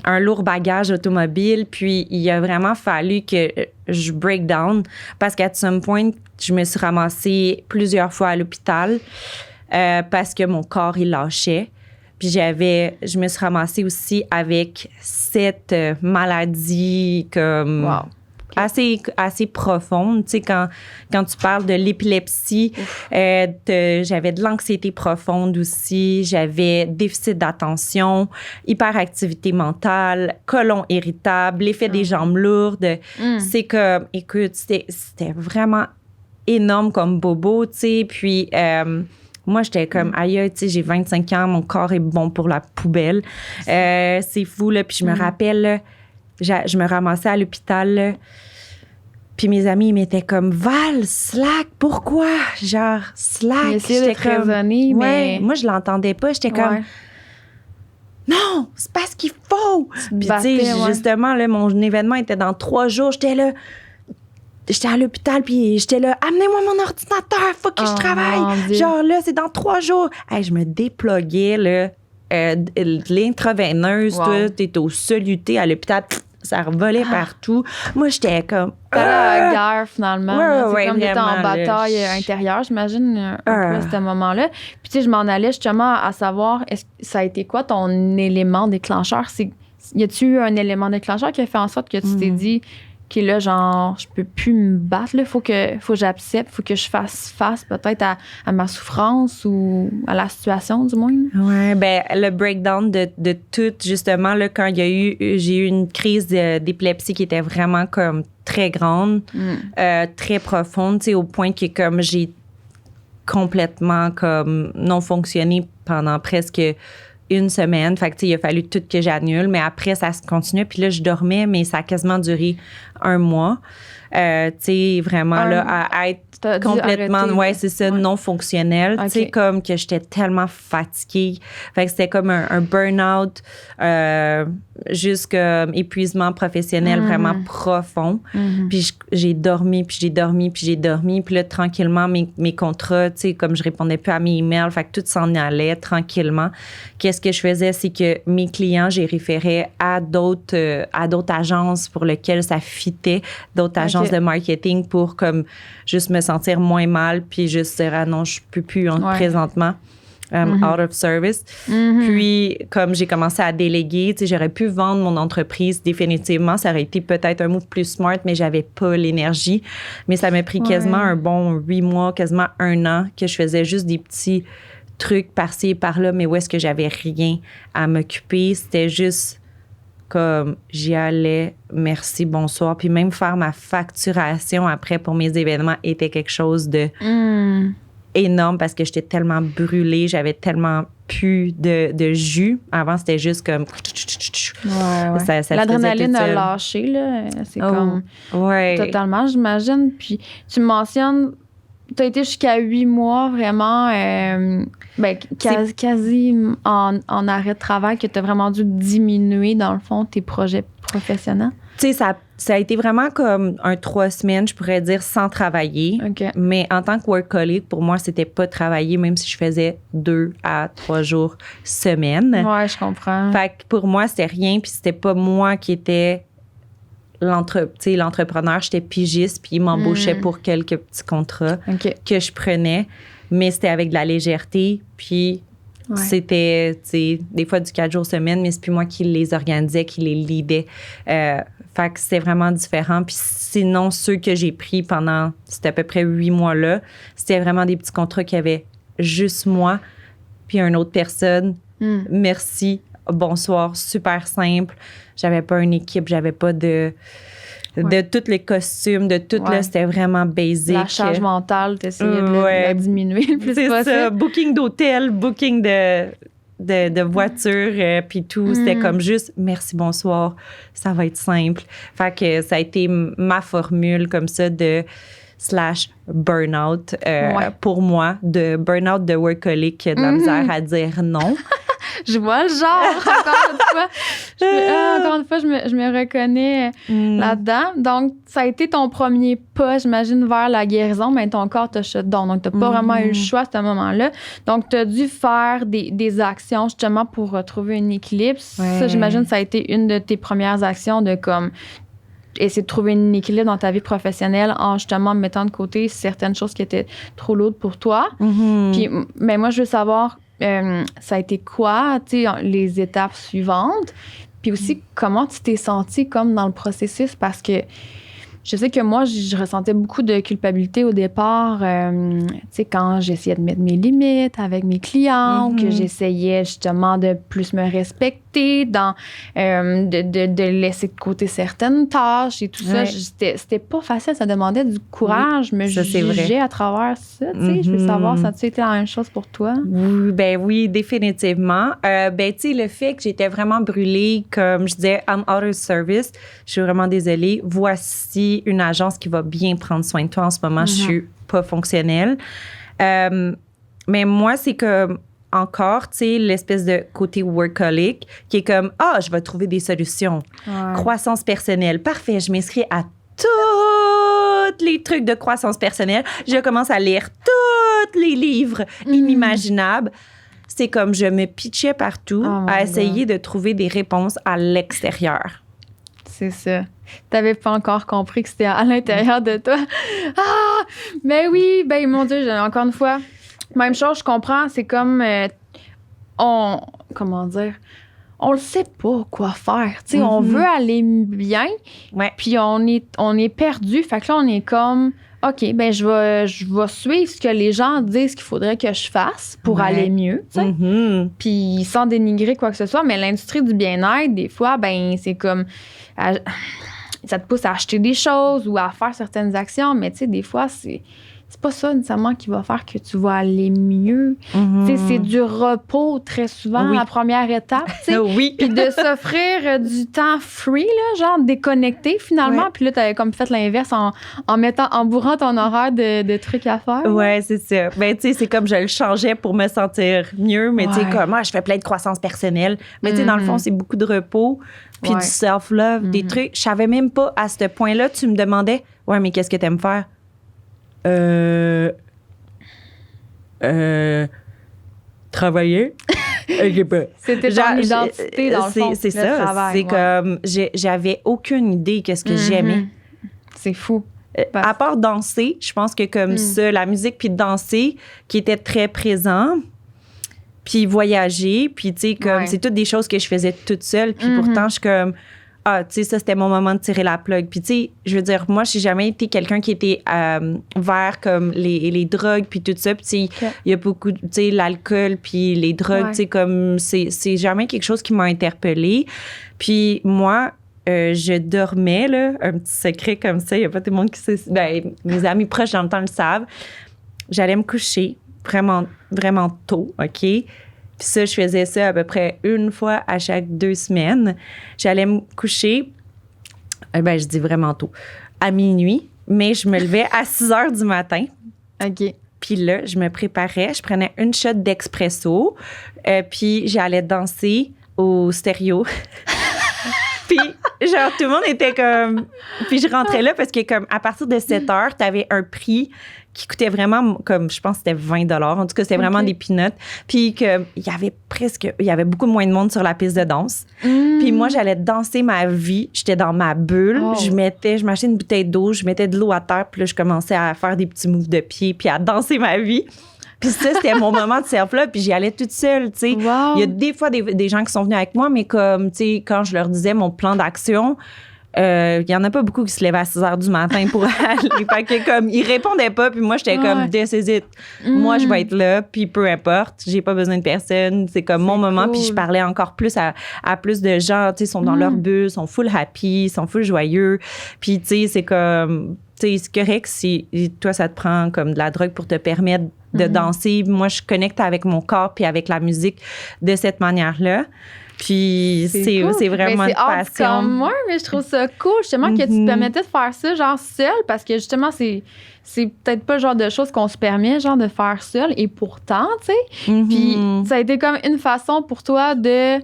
Speaker 2: un lourd bagage automobile, puis il a vraiment fallu que je break down parce qu'à some point, je me suis ramassée plusieurs fois à l'hôpital parce que mon corps, il lâchait. Puis je me suis ramassée aussi avec cette maladie comme... Wow. Assez profonde. Tu sais, quand tu parles de l'épilepsie, j'avais de l'anxiété profonde aussi, j'avais déficit d'attention, hyperactivité mentale, côlon irritable, l'effet des jambes lourdes. C'est comme, écoute, c'était vraiment énorme comme bobo, tu sais, puis... moi, j'étais comme, aïe, tu sais, j'ai 25 ans, mon corps est bon pour la poubelle. C'est fou, là. Puis je me rappelle, là, je me ramassais à l'hôpital, là, puis mes amis, ils m'étaient comme, Val, slack, pourquoi? Genre, slack.
Speaker 1: J'essayais de raisonner, mais...
Speaker 2: moi, je l'entendais pas. J'étais comme, non, c'est pas ce qu'il faut. Puis, tu sais, justement, là, mon événement était dans 3 jours. J'étais là, j'étais à l'hôpital, puis j'étais là, amenez-moi mon ordinateur, faut que je travaille. Genre, là, c'est dans 3 jours. Hey, je me dépluguais, là. L'intraveineuse, toi, t'es au soluté à l'hôpital, ça revolait partout. Moi, j'étais comme...
Speaker 1: T'es à la guerre, finalement. C'est comme t'étais en bataille intérieure, j'imagine, un peu à ce moment-là. Puis, tu sais, je m'en allais justement à savoir, ça a été quoi ton élément déclencheur? Y a-tu eu un élément déclencheur qui a fait en sorte que tu t'es dit, OK, là, genre, je peux plus me battre, là. Faut que j'accepte, faut que je fasse face peut-être à ma souffrance ou à la situation, du moins.
Speaker 2: Ouais, ben le breakdown de tout, justement, là, quand j'ai eu une crise d'épilepsie qui était vraiment comme très grande, très profonde, tu sais, au point que comme j'ai complètement comme non fonctionné pendant presque une semaine. Fait que, tu sais, il a fallu tout que j'annule, mais après, ça se continuait. Puis là, je dormais, mais ça a quasiment duré 1 mois. Tu sais, vraiment, là, à être complètement,
Speaker 1: arrêter,
Speaker 2: c'est ça, non fonctionnel.
Speaker 1: Okay.
Speaker 2: Tu sais, comme que j'étais tellement fatiguée. Fait que c'était comme un burn-out, juste comme épuisement professionnel vraiment profond. Puis j'ai dormi, puis j'ai dormi, puis j'ai dormi. Puis là, tranquillement, mes contrats, tu sais, comme je répondais plus à mes emails, fait que tout s'en allait tranquillement. Qu'est-ce que je faisais, c'est que mes clients, j'ai référé à d'autres agences pour lesquelles ça fitait, d'autres agences de marketing pour comme juste me sentir moins mal, puis juste dire, ah non, je peux plus présentement. Out of service. Puis, comme j'ai commencé à déléguer, tu sais, j'aurais pu vendre mon entreprise définitivement. Ça aurait été peut-être un move plus smart, mais j'avais pas l'énergie. Mais ça m'a pris quasiment un bon 8 mois, quasiment 1 an, que je faisais juste des petits trucs par-ci et par-là, mais où est-ce que j'avais rien à m'occuper. C'était juste comme j'y allais, merci, bonsoir. Puis même faire ma facturation après pour mes événements était quelque chose de énorme parce que j'étais tellement brûlée, j'avais tellement plus de jus. Avant, c'était juste comme...
Speaker 1: Ça l'adrénaline a lâché, là. C'est comme totalement, j'imagine. Puis tu mentionnes, tu as été jusqu'à 8 mois vraiment... quasi en arrêt de travail, que tu as vraiment dû diminuer, dans le fond, tes projets professionnels?
Speaker 2: Tu sais, ça a été vraiment comme 3 semaines, je pourrais dire, sans travailler.
Speaker 1: Okay.
Speaker 2: Mais en tant que workaholic, pour moi, c'était pas travailler, même si je faisais 2 à 3 jours semaine.
Speaker 1: Ouais, je comprends.
Speaker 2: Fait que pour moi, c'était rien, puis c'était pas moi qui étais l'entrepreneur. J'étais pigiste, puis il m'embauchait pour quelques petits contrats que je prenais. Mais c'était avec de la légèreté, puis c'était, tu sais, des fois du 4 jours semaine, mais c'est plus moi qui les organisais, qui les leadais. Fait que c'était vraiment différent. Puis sinon, ceux que j'ai pris pendant, c'était à peu près 8 mois-là, c'était vraiment des petits contrats qui avaient juste moi, puis une autre personne. Merci, bonsoir, super simple. J'avais pas une équipe, j'avais pas de tous les costumes, de tout, là, c'était vraiment basic.
Speaker 1: La charge mentale, t'essayais de la diminuer le plus possible.
Speaker 2: C'est ça, booking d'hôtel, booking de voiture, puis tout. C'était comme juste, merci, bonsoir, ça va être simple. Fait que ça a été ma formule comme ça de /burnout pour moi, de burnout de workaholic, de la misère à dire non.
Speaker 1: Je vois le genre, encore une fois, je me reconnais là-dedans. Donc, ça a été ton premier pas, j'imagine, vers la guérison, mais ton corps t'a shut down. Donc, t'as pas vraiment eu le choix à ce moment-là. Donc, t'as dû faire des actions, justement, pour retrouver un équilibre. Ça, j'imagine, ça a été une de tes premières actions de, comme, essayer de trouver un équilibre dans ta vie professionnelle en, justement, mettant de côté certaines choses qui étaient trop lourdes pour toi. Puis, mais moi, je veux savoir... ça a été quoi, tu sais, les étapes suivantes? Puis aussi, comment tu t'es sentie comme dans le processus? Parce que je sais que moi, je ressentais beaucoup de culpabilité au départ, tu sais, quand j'essayais de mettre mes limites avec mes clients, que j'essayais justement de plus me respecter, de laisser de côté certaines tâches et tout ça. C'était pas facile, ça demandait du courage. Je me jugeais à travers ça, tu sais. Je veux savoir, ça a-tu été la même chose pour toi?
Speaker 2: Oui, définitivement. Tu sais, le fait que j'étais vraiment brûlée, comme je disais, I'm out of service, je suis vraiment désolée. Voici une agence qui va bien prendre soin de toi en ce moment. Je suis pas fonctionnelle. Mais moi, c'est comme encore, tu sais, l'espèce de côté workaholic qui est comme, je vais trouver des solutions. Croissance personnelle. Parfait, je m'inscris à tous les trucs de croissance personnelle. Je commence à lire tous les livres inimaginables. C'est comme je me pitchais partout à essayer de trouver des réponses à l'extérieur.
Speaker 1: C'est ça. T'avais pas encore compris que c'était à l'intérieur de toi. Mais oui, mon Dieu, encore une fois, même chose, je comprends. C'est comme, comment dire, on le sait pas quoi faire. Tu sais, on veut aller bien, puis on est perdu. Fait que là, on est comme, OK, ben je vais suivre ce que les gens disent qu'il faudrait que je fasse pour aller mieux, tu sais. Puis sans dénigrer quoi que ce soit, mais l'industrie du bien-être, des fois, ben c'est comme... ça te pousse à acheter des choses ou à faire certaines actions, mais tu sais, des fois, c'est pas ça nécessairement qui va faire que tu vas aller mieux. Tu sais, c'est du repos très souvent, la première étape, tu sais. Puis de s'offrir du temps free, là, genre déconnecté finalement. Puis là, t'avais comme fait l'inverse en bourrant ton horaire de trucs à faire.
Speaker 2: Ouais, c'est ça. Ben, tu sais, c'est comme je le changeais pour me sentir mieux, mais tu sais, comme, je fais plein de croissance personnelle. Mais tu sais, dans le fond, c'est beaucoup de repos, puis du self-love, des trucs. Je savais même pas, à ce point-là, tu me demandais, mais qu'est-ce que t'aimes faire? Travailler.
Speaker 1: C'était ton identité dans le fond.
Speaker 2: C'est ça. Travail, c'est comme j'avais aucune idée qu'est-ce que j'aimais.
Speaker 1: C'est fou.
Speaker 2: À part danser, je pense que comme ça, la musique puis danser qui était très présent, puis voyager, puis tu sais comme c'est toutes des choses que je faisais toute seule, puis pourtant je suis comme tu sais, ça, c'était mon moment de tirer la plug. Puis, tu sais, je veux dire, moi, j'ai jamais été quelqu'un qui était vers comme les drogues, puis tout ça. Puis, tu sais, il y a beaucoup, tu sais, l'alcool, puis les drogues, tu sais, comme, c'est jamais quelque chose qui m'a interpellée. Puis, moi, je dormais, là, un petit secret comme ça, il n'y a pas tout le monde qui sait. Ben, mes amis proches dans le temps le savent. J'allais me coucher vraiment, vraiment tôt, OK? Puis ça, je faisais ça à peu près une fois à chaque 2 semaines. J'allais me coucher, je dis vraiment tôt, à minuit, mais je me levais à 6 heures du matin.
Speaker 1: OK.
Speaker 2: Puis là, je me préparais, je prenais une shot d'expresso, puis j'allais danser au stéréo. Puis, genre, tout le monde était comme... Puis je rentrais là parce que, comme, à partir de 7 heures, t'avais un prix qui coûtait vraiment, comme, je pense que c'était 20 $. En tout cas, c'était vraiment des peanuts. Puis il y avait beaucoup moins de monde sur la piste de danse. Puis moi, j'allais danser ma vie. J'étais dans ma bulle. Je m'achetais une bouteille d'eau, je mettais de l'eau à terre, puis là, je commençais à faire des petits moves de pied, puis à danser ma vie. Puis ça, c'était mon moment de self-love, puis j'y allais toute seule, tu sais. Il y a des fois des gens qui sont venus avec moi, mais comme, tu sais, quand je leur disais mon plan d'action, il y en a pas beaucoup qui se levaient à 6 heures du matin pour aller. Fait que comme, ils répondaient pas, puis moi, j'étais comme, this is it. Moi, je vais être là, puis peu importe, j'ai pas besoin de personne. C'est comme mon moment, puis je parlais encore plus à plus de gens, tu sais, sont dans leur bulle, sont full happy, sont full joyeux. Puis, tu sais, c'est comme, tu sais, c'est correct si toi, ça te prend comme de la drogue pour te permettre de danser. Moi, je connecte avec mon corps puis avec la musique de cette manière-là. Puis c'est vraiment une passion.
Speaker 1: Comme moi, mais je trouve ça cool, justement, que tu te permettais de faire ça, genre, seul, parce que, justement, c'est peut-être pas le genre de choses qu'on se permet, genre, de faire seul, et pourtant, tu sais. Puis ça a été comme une façon pour toi de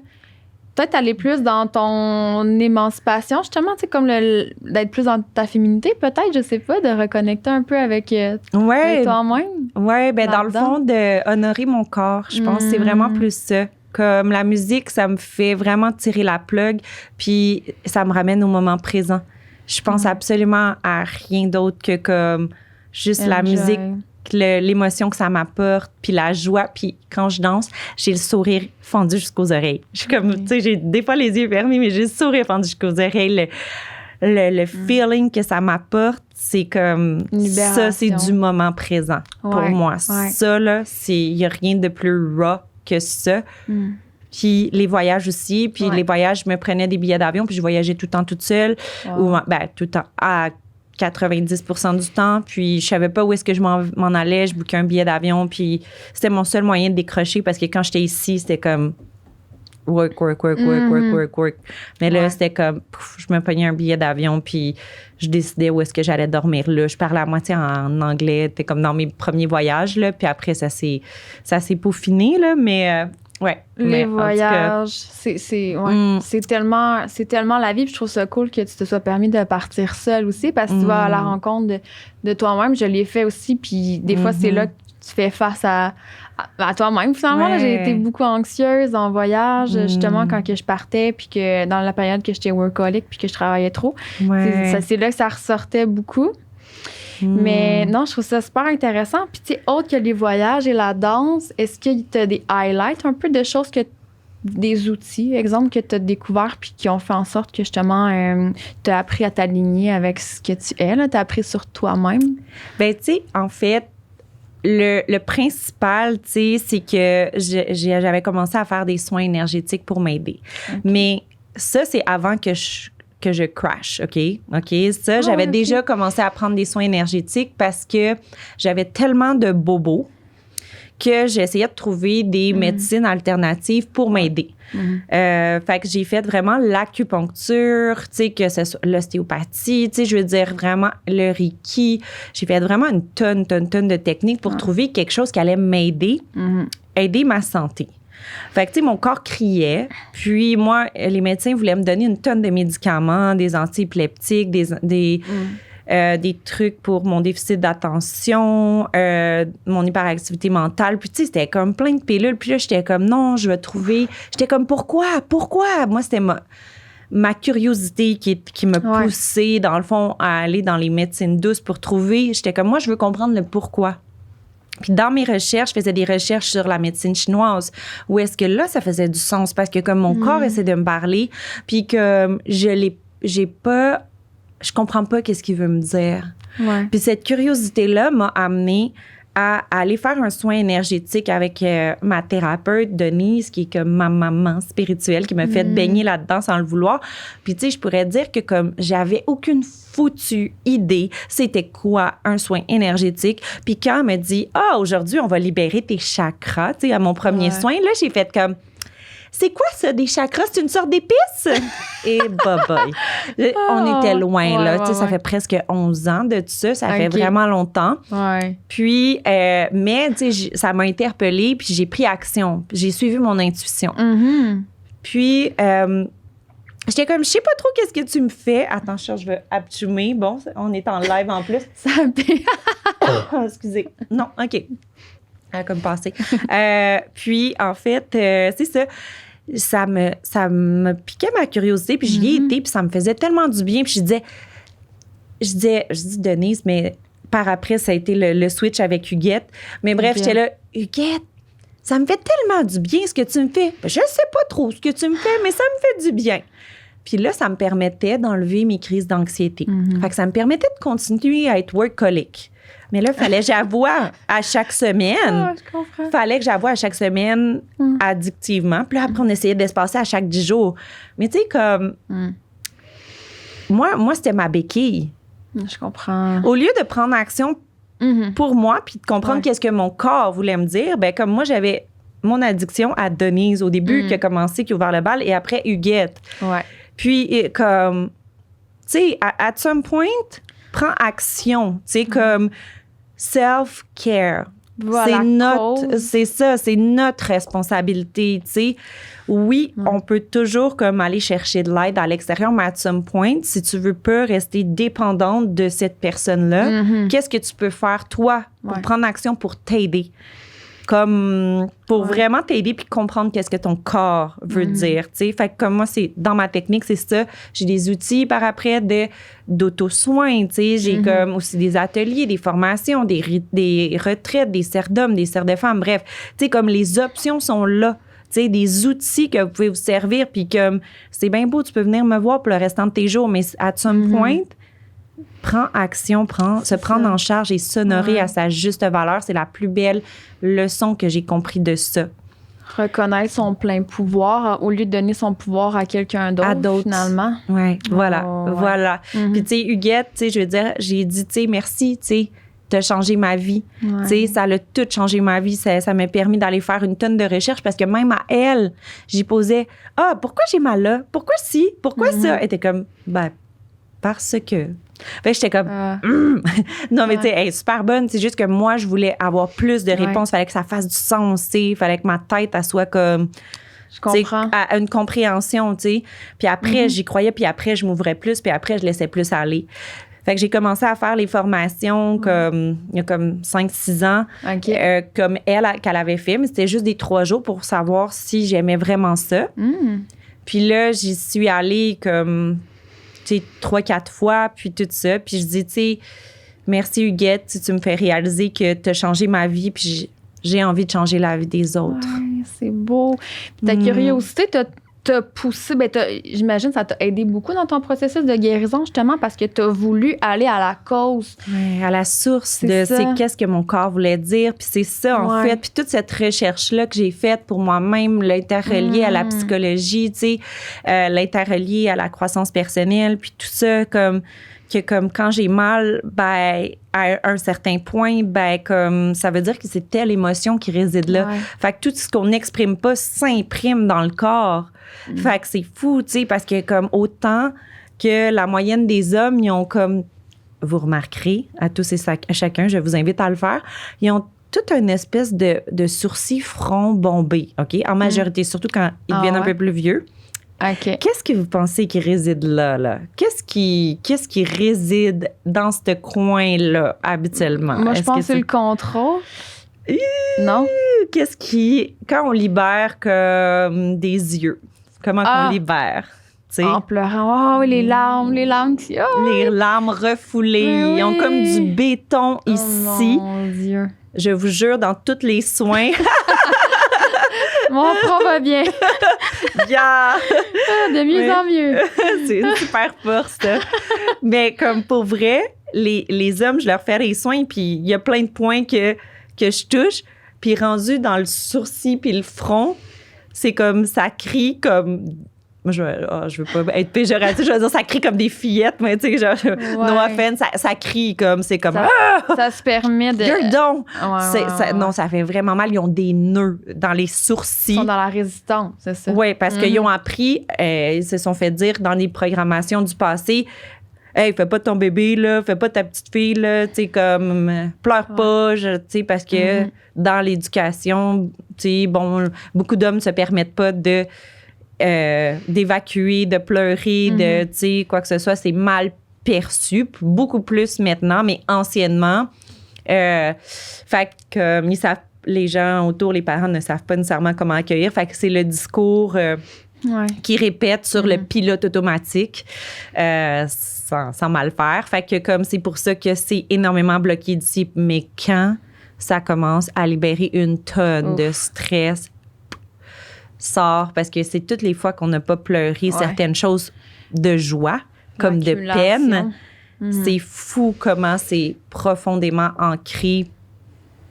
Speaker 1: peut-être aller plus dans ton émancipation, justement, tu sais, comme d'être plus dans ta féminité, peut-être, je sais pas, de reconnecter un peu avec toi-même.
Speaker 2: Oui, ben dans le fond, de honorer mon corps, je pense que c'est vraiment plus ça. Comme la musique, ça me fait vraiment tirer la plug, puis ça me ramène au moment présent. Je pense absolument à rien d'autre que comme juste la musique, l'émotion que ça m'apporte, puis la joie. Puis quand je danse, j'ai le sourire fendu jusqu'aux oreilles. Je suis comme, tu sais, j'ai des fois les yeux fermés, mais j'ai le sourire fendu jusqu'aux oreilles. Le feeling que ça m'apporte, c'est comme ça, c'est du moment présent pour moi. Ça, là, il n'y a rien de plus raw que ça. Puis les voyages aussi. Puis les voyages, je me prenais des billets d'avion, puis je voyageais tout le temps toute seule. Ou, tout le temps, à 90% du temps. Puis je savais pas où est-ce que je m'en allais. Je bookais un billet d'avion, puis c'était mon seul moyen de décrocher parce que quand j'étais ici, c'était comme work. Mais là, c'était comme, je me pognais un billet d'avion, puis je décidais où est-ce que j'allais dormir là. Je parlais à moitié en anglais. C'était comme dans mes premiers voyages, là. Puis après, ça s'est peaufiné, là. Mais,
Speaker 1: les voyages, c'est tellement la vie. Puis je trouve ça cool que tu te sois permis de partir seule aussi, parce que tu vas à la rencontre de toi-même. Je l'ai fait aussi, puis des fois, c'est là que tu fais face à toi-même, finalement. Là, j'ai été beaucoup anxieuse en voyage, justement, quand que je partais, puis que dans la période que j'étais workaholic, puis que je travaillais trop. C'est là que ça ressortait beaucoup. Mais non, je trouve ça super intéressant. Puis, tu sais, autre que les voyages et la danse, est-ce que tu as des highlights un peu de choses que des outils, exemple, que tu as découvert puis qui ont fait en sorte que, justement, tu as appris à t'aligner avec ce que tu es, tu as appris sur toi-même?
Speaker 2: Ben, tu sais, en fait, le principal, tu sais, c'est que j'avais commencé à faire des soins énergétiques pour m'aider. Okay. Mais ça, c'est avant que je crash, OK? Ça, j'avais déjà commencé à prendre des soins énergétiques parce que j'avais tellement de bobos que j'essayais de trouver des médecines alternatives pour m'aider. Fait que j'ai fait vraiment l'acupuncture, tu sais, que ce soit l'ostéopathie, tu sais, je veux dire vraiment le Reiki. J'ai fait vraiment une tonne de techniques pour trouver quelque chose qui allait m'aider, aider ma santé. Fait que, tu sais, mon corps criait. Puis moi, les médecins voulaient me donner une tonne de médicaments, des antiépileptiques, des trucs pour mon déficit d'attention, mon hyperactivité mentale. Puis, tu sais, c'était comme plein de pilules. Puis là, j'étais comme, non, je vais trouver... J'étais comme, pourquoi? Moi, c'était ma curiosité qui me poussait, dans le fond, à aller dans les médecines douces pour trouver... J'étais comme, moi, je veux comprendre le pourquoi. Puis dans mes recherches, je faisais des recherches sur la médecine chinoise, où est-ce que là, ça faisait du sens, parce que comme mon corps essaie de me parler, puis que je comprends pas qu'est-ce qu'il veut me dire. Ouais. Puis cette curiosité-là m'a amenée à aller faire un soin énergétique avec ma thérapeute, Denise, qui est comme ma maman spirituelle, qui m'a fait baigner là-dedans sans le vouloir. Puis, tu sais, je pourrais dire que comme j'avais aucune foutue idée c'était quoi un soin énergétique. Puis quand elle me dit, aujourd'hui, on va libérer tes chakras, tu sais, à mon premier soin, là, j'ai fait comme... C'est quoi ça, des chakras? C'est une sorte d'épice? Et bye-bye. On était loin, là. Tu sais, ça fait presque 11 ans de tout ça. Ça fait vraiment longtemps. Ouais. Puis, mais, tu sais, ça m'a interpellée, puis j'ai pris action. J'ai suivi mon intuition. Puis, j'étais comme, je sais pas trop qu'est-ce que tu me fais. Attends, je veux abtumer. Bon, on est en live en plus. Ça excusez. Non, OK. Comme passé. Puis, en fait, c'est ça. Ça me piquait ma curiosité, puis j'y ai été, puis ça me faisait tellement du bien. Puis je dis Denise, mais par après, ça a été le switch avec Huguette. Mais bref, j'étais là, Huguette, ça me fait tellement du bien ce que tu me fais. Je sais pas trop ce que tu me fais, mais ça me fait du bien. Puis là, ça me permettait d'enlever mes crises d'anxiété. Fait que ça me permettait de continuer à être workaholic. Mais là, il fallait que j'avoue à chaque semaine. Je comprends. Fallait que j'avoue à chaque semaine addictivement. Puis là, après, on essayait d'espacer à chaque 10 jours. Mais tu sais, comme... Moi, c'était ma béquille.
Speaker 1: Je comprends.
Speaker 2: Au lieu de prendre action pour moi puis de comprendre qu'est-ce que mon corps voulait me dire, ben comme moi, j'avais mon addiction à Denise au début qui a commencé, qui a ouvert le bal, et après, Huguette. Ouais. Puis, comme... Tu sais, at some point... Prends action, tu sais, comme self-care.
Speaker 1: Voilà,
Speaker 2: c'est notre responsabilité, tu sais. Oui, on peut toujours comme aller chercher de l'aide à l'extérieur, mais à some point, si tu veux pas rester dépendante de cette personne-là, qu'est-ce que tu peux faire, toi, pour prendre action pour t'aider? Comme pour vraiment t'aider puis comprendre qu'est-ce que ton corps veut dire, tu sais. Fait que comme moi, c'est dans ma technique, c'est ça. J'ai des outils par après d'auto-soins, tu sais. J'ai comme aussi des ateliers, des formations, des retraites, des serres d'hommes, des serres de femmes. Bref, tu sais, comme les options sont là. Tu sais, des outils que vous pouvez vous servir puis comme c'est bien beau, tu peux venir me voir pour le restant de tes jours, mais à some point, prends action, se prendre en charge et s'honorer à sa juste valeur. C'est la plus belle leçon que j'ai compris de ça.
Speaker 1: Reconnaître son plein pouvoir au lieu de donner son pouvoir à quelqu'un d'autre, finalement.
Speaker 2: Oui, voilà. Puis, tu sais, Huguette, tu sais, je veux dire, j'ai dit, tu sais, merci, tu sais, t'as changé ma vie. Tu sais, ça a tout changé ma vie. Ça m'a permis d'aller faire une tonne de recherches parce que même à elle, j'y posais, pourquoi j'ai mal là? Pourquoi ci? Pourquoi ça? Elle était comme, parce que... Fait que j'étais comme, non, mais tu sais, elle est super bonne. C'est juste que moi, je voulais avoir plus de réponses. Fallait que ça fasse du sens, tu sais. Fallait que ma tête, elle soit comme,
Speaker 1: je comprends.
Speaker 2: À une compréhension, tu sais. Puis après, j'y croyais, puis après, je m'ouvrais plus, puis après, je laissais plus aller. Fait que j'ai commencé à faire les formations comme, il y a comme 5-6 ans, comme qu'elle avait fait. Mais c'était juste des 3 jours pour savoir si j'aimais vraiment ça. Puis là, j'y suis allée comme... 3-4 fois, puis tout ça. Puis je dis, tu sais, merci Huguette, tu me fais réaliser que tu as changé ma vie, puis j'ai envie de changer la vie des autres.
Speaker 1: c'est beau. Puis ta curiosité t'a poussé, j'imagine que ça t'a aidé beaucoup dans ton processus de guérison, justement, parce que t'as voulu aller à la cause.
Speaker 2: Ouais, à la source c'est qu'est-ce que mon corps voulait dire. Puis c'est ça, en fait. Puis toute cette recherche-là que j'ai faite pour moi-même, l'interrelié à la psychologie, tu sais, l'interrelié à la croissance personnelle, puis tout ça, comme quand j'ai mal, ben, à un certain point, ben, comme ça veut dire que c'est telle émotion qui réside là. Ouais. Fait que tout ce qu'on n'exprime pas s'imprime dans le corps. Fait que c'est fou, tu sais, parce que comme autant que la moyenne des hommes, ils ont comme, vous remarquerez, à tous et à chacun, je vous invite à le faire, ils ont toute une espèce de sourcil front bombé, OK? En majorité, surtout quand ils deviennent un peu plus vieux.
Speaker 1: Okay.
Speaker 2: Qu'est-ce que vous pensez qui réside là? Qu'est-ce qui réside dans ce coin-là, habituellement?
Speaker 1: Moi, je pense que c'est le contrôle. Non?
Speaker 2: Quand on libère comme des yeux, comment qu'on libère? T'sais?
Speaker 1: En pleurant. Oh, les larmes.
Speaker 2: Les larmes refoulées. Ils ont comme du béton ici.
Speaker 1: Mon Dieu.
Speaker 2: Je vous jure, dans tous les soins...
Speaker 1: Mon front va bien.
Speaker 2: Yeah.
Speaker 1: De mieux en mieux.
Speaker 2: C'est une super force, ça. Mais comme pour vrai, les hommes, je leur fais les soins, puis il y a plein de points que je touche. Puis rendu dans le sourcil puis le front, c'est comme, ça crie comme... Moi, je veux pas être péjorative, je veux dire, ça crie comme des fillettes, mais tu sais, genre, no offense, ça crie comme, c'est comme...
Speaker 1: Ça se permet de...
Speaker 2: Gueule-donc! Non, ça fait vraiment mal. Ils ont des nœuds dans les sourcils.
Speaker 1: Ils sont dans la résistance, c'est ça?
Speaker 2: Oui, parce qu'ils ont appris, ils se sont fait dire dans les programmations du passé, « Hey, fais pas ton bébé, là, fais pas ta petite fille, là, tu sais, comme, pleure pas, tu sais, parce que dans l'éducation, tu sais, bon, beaucoup d'hommes se permettent pas d'évacuer, de pleurer, de, tu sais, quoi que ce soit, c'est mal perçu, beaucoup plus maintenant, mais anciennement. Fait que les gens autour, les parents ne savent pas nécessairement comment accueillir. Fait que c'est le discours qui répète sur le pilote automatique sans mal faire. Fait que comme c'est pour ça que c'est énormément bloqué d'ici. Mais quand ça commence à libérer une tonne de stress, sort, parce que c'est toutes les fois qu'on n'a pas pleuré certaines choses de joie, comme de peine. C'est fou comment c'est profondément ancré,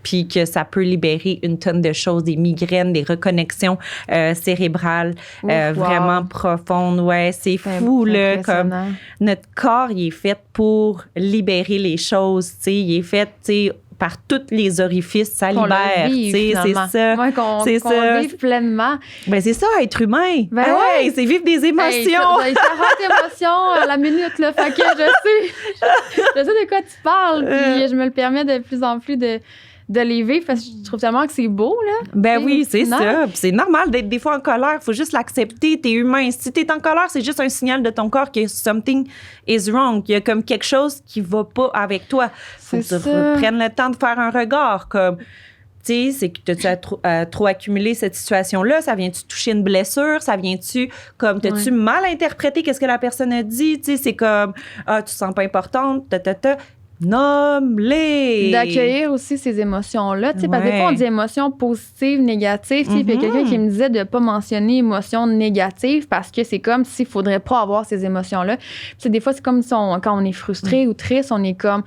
Speaker 2: puis que ça peut libérer une tonne de choses, des migraines, des reconnexions cérébrales vraiment profondes. Ouais, c'est fou, là, comme notre corps, il est fait pour libérer les choses, tu sais, il est fait, tu sais, par tous les orifices, ça libère. C'est ça.
Speaker 1: Ouais, qu'on vive pleinement.
Speaker 2: Ben, c'est ça, être humain.
Speaker 1: Ben
Speaker 2: c'est vivre des émotions.
Speaker 1: Il y a 40 émotions à la minute, là. Fait que je sais de quoi tu parles. Puis je me le permets de plus en plus de les vivre parce que je trouve tellement que c'est beau, là.
Speaker 2: Ben oui, c'est ça. Puis c'est normal d'être des fois en colère. Faut juste l'accepter. T'es humain. Si t'es en colère, c'est juste un signal de ton corps que something is wrong. Il y a comme quelque chose qui va pas avec toi. Faut que tu prennes le temps de faire un regard. Comme, tu sais, c'est que t'as-tu trop accumulé cette situation-là? Ça vient-tu toucher une blessure? Ça vient-tu comme, t'as-tu mal interprété qu'est-ce que la personne a dit? Tu sais, c'est comme, tu te sens pas importante, Nomme-les!
Speaker 1: D'accueillir aussi ces émotions-là. Parce que des fois, on dit émotions positives, négatives. Puis il y a quelqu'un qui me disait de ne pas mentionner émotions négatives parce que c'est comme s'il ne faudrait pas avoir ces émotions-là. Puis des fois, c'est comme si quand on est frustré ou triste, on est comme...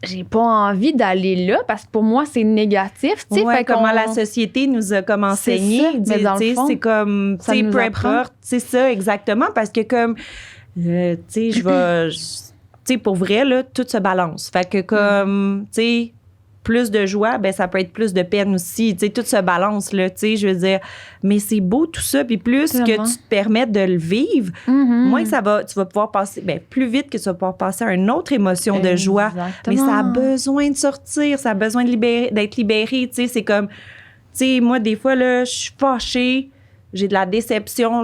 Speaker 1: J'ai pas envie d'aller là parce que pour moi, c'est négatif.
Speaker 2: Ouais, comment la société nous a comme enseigné. C'est comme, tu sais, peu importe. C'est ça, exactement. Parce que comme, tu sais, tu sais, pour vrai, là, tout se balance. Fait que comme, tu sais, plus de joie, ben ça peut être plus de peine aussi. Tu sais, tout se balance, là, tu sais, je veux dire. Mais c'est beau tout ça. Puis plus que tu te permets de le vivre, moins que tu vas pouvoir passer, ben plus vite que tu vas pouvoir passer à une autre émotion de joie. Mais ça a besoin de sortir, ça a besoin d'être libéré, tu sais. C'est comme, tu sais, moi, des fois, là, je suis fâchée, j'ai de la déception,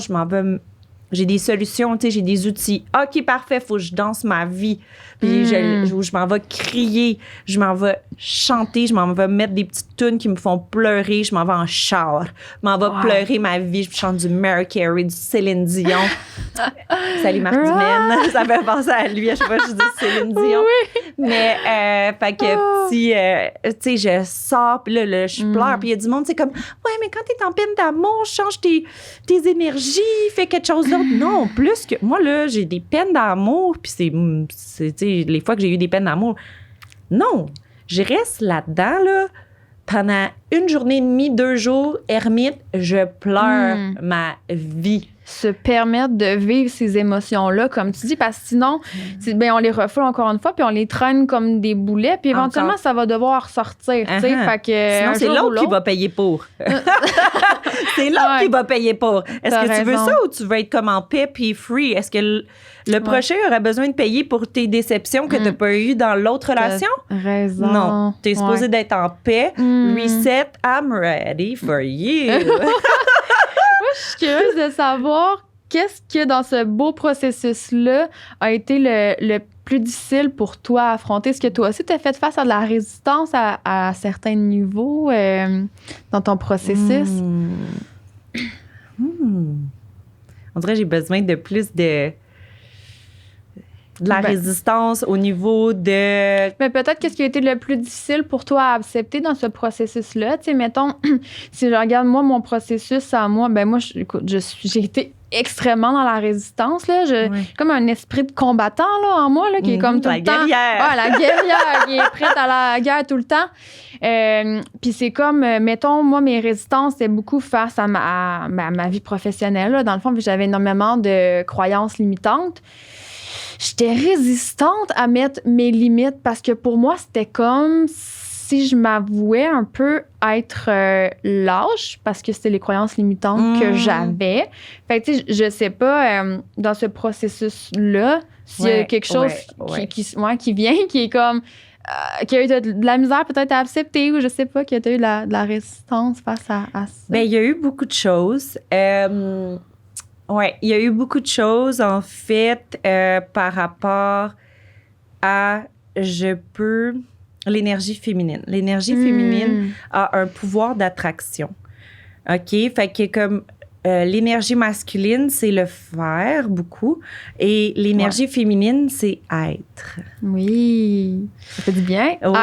Speaker 2: j'ai des solutions, tu sais, j'ai des outils. OK, parfait, faut que je danse ma vie. puis je m'en vais crier, je m'en vais chanter, je m'en vais mettre des petites tunes qui me font pleurer, je m'en vais en char, je m'en vais pleurer ma vie, je chante du Mariah Carey, du Céline Dion. Salut Marc Dumaine, ça me fait penser à lui à chaque fois que je dis Céline Dion. Oui. Mais, fait que tu sais, je sors, puis là, je pleure, puis il y a du monde, c'est comme, ouais, mais quand t'es en peine d'amour, change tes énergies, fais quelque chose d'autre. Non, plus que, moi, là, j'ai des peines d'amour, puis c'est tu sais, les fois que j'ai eu des peines d'amour. Non, je reste là-dedans, là, pendant une journée et demie, 2 jours, ermite, je pleure ma vie.
Speaker 1: Se permettre de vivre ces émotions-là, comme tu dis, parce que sinon, on les refoule encore une fois, puis on les traîne comme des boulets, puis éventuellement, ça va devoir sortir, tu sais, fait que...
Speaker 2: Sinon, c'est l'autre qui va payer pour. C'est l'autre qui va payer pour. Est-ce que tu veux ça ou tu veux être comme en paix puis free? Est-ce que le prochain aurait besoin de payer pour tes déceptions que tu n'as pas eues dans l'autre relation?
Speaker 1: Raison.
Speaker 2: Non, tu es supposé d'être en paix. Reset, I'm ready for you.
Speaker 1: Je suis curieuse de savoir qu'est-ce que dans ce beau processus-là a été le plus difficile pour toi à affronter. Est-ce que toi aussi, tu as fait face à de la résistance à certains niveaux dans ton processus?
Speaker 2: On dirait que j'ai besoin de plus de la résistance au niveau de...
Speaker 1: Mais peut-être qu'est-ce qui a été le plus difficile pour toi à accepter dans ce processus-là? Tu sais, mettons, si je regarde, moi, mon processus à moi, ben moi, j'ai été extrêmement dans la résistance, là. Comme un esprit de combattant, là, en moi, là, qui est comme tout le temps... La guerrière qui est prête à la guerre tout le temps. Puis c'est comme, mettons, moi, mes résistances, c'était beaucoup face à ma vie professionnelle, là. Dans le fond, j'avais énormément de croyances limitantes. J'étais résistante à mettre mes limites parce que pour moi, c'était comme si je m'avouais un peu être lâche parce que c'était les croyances limitantes que j'avais. Fait que, tu sais, je sais pas, dans ce processus-là, s'il y a quelque chose qui vient, qui est comme... qui a eu de la misère peut-être à accepter ou je sais pas, qui a eu de la résistance face à ça.
Speaker 2: Bien, il y a eu beaucoup de choses. Oui, il y a eu beaucoup de choses, en fait, par rapport à l'énergie féminine. L'énergie féminine a un pouvoir d'attraction. OK? Fait que comme l'énergie masculine, c'est le faire beaucoup, et l'énergie féminine, c'est être.
Speaker 1: Oui. Ça fait du bien.
Speaker 2: Oui.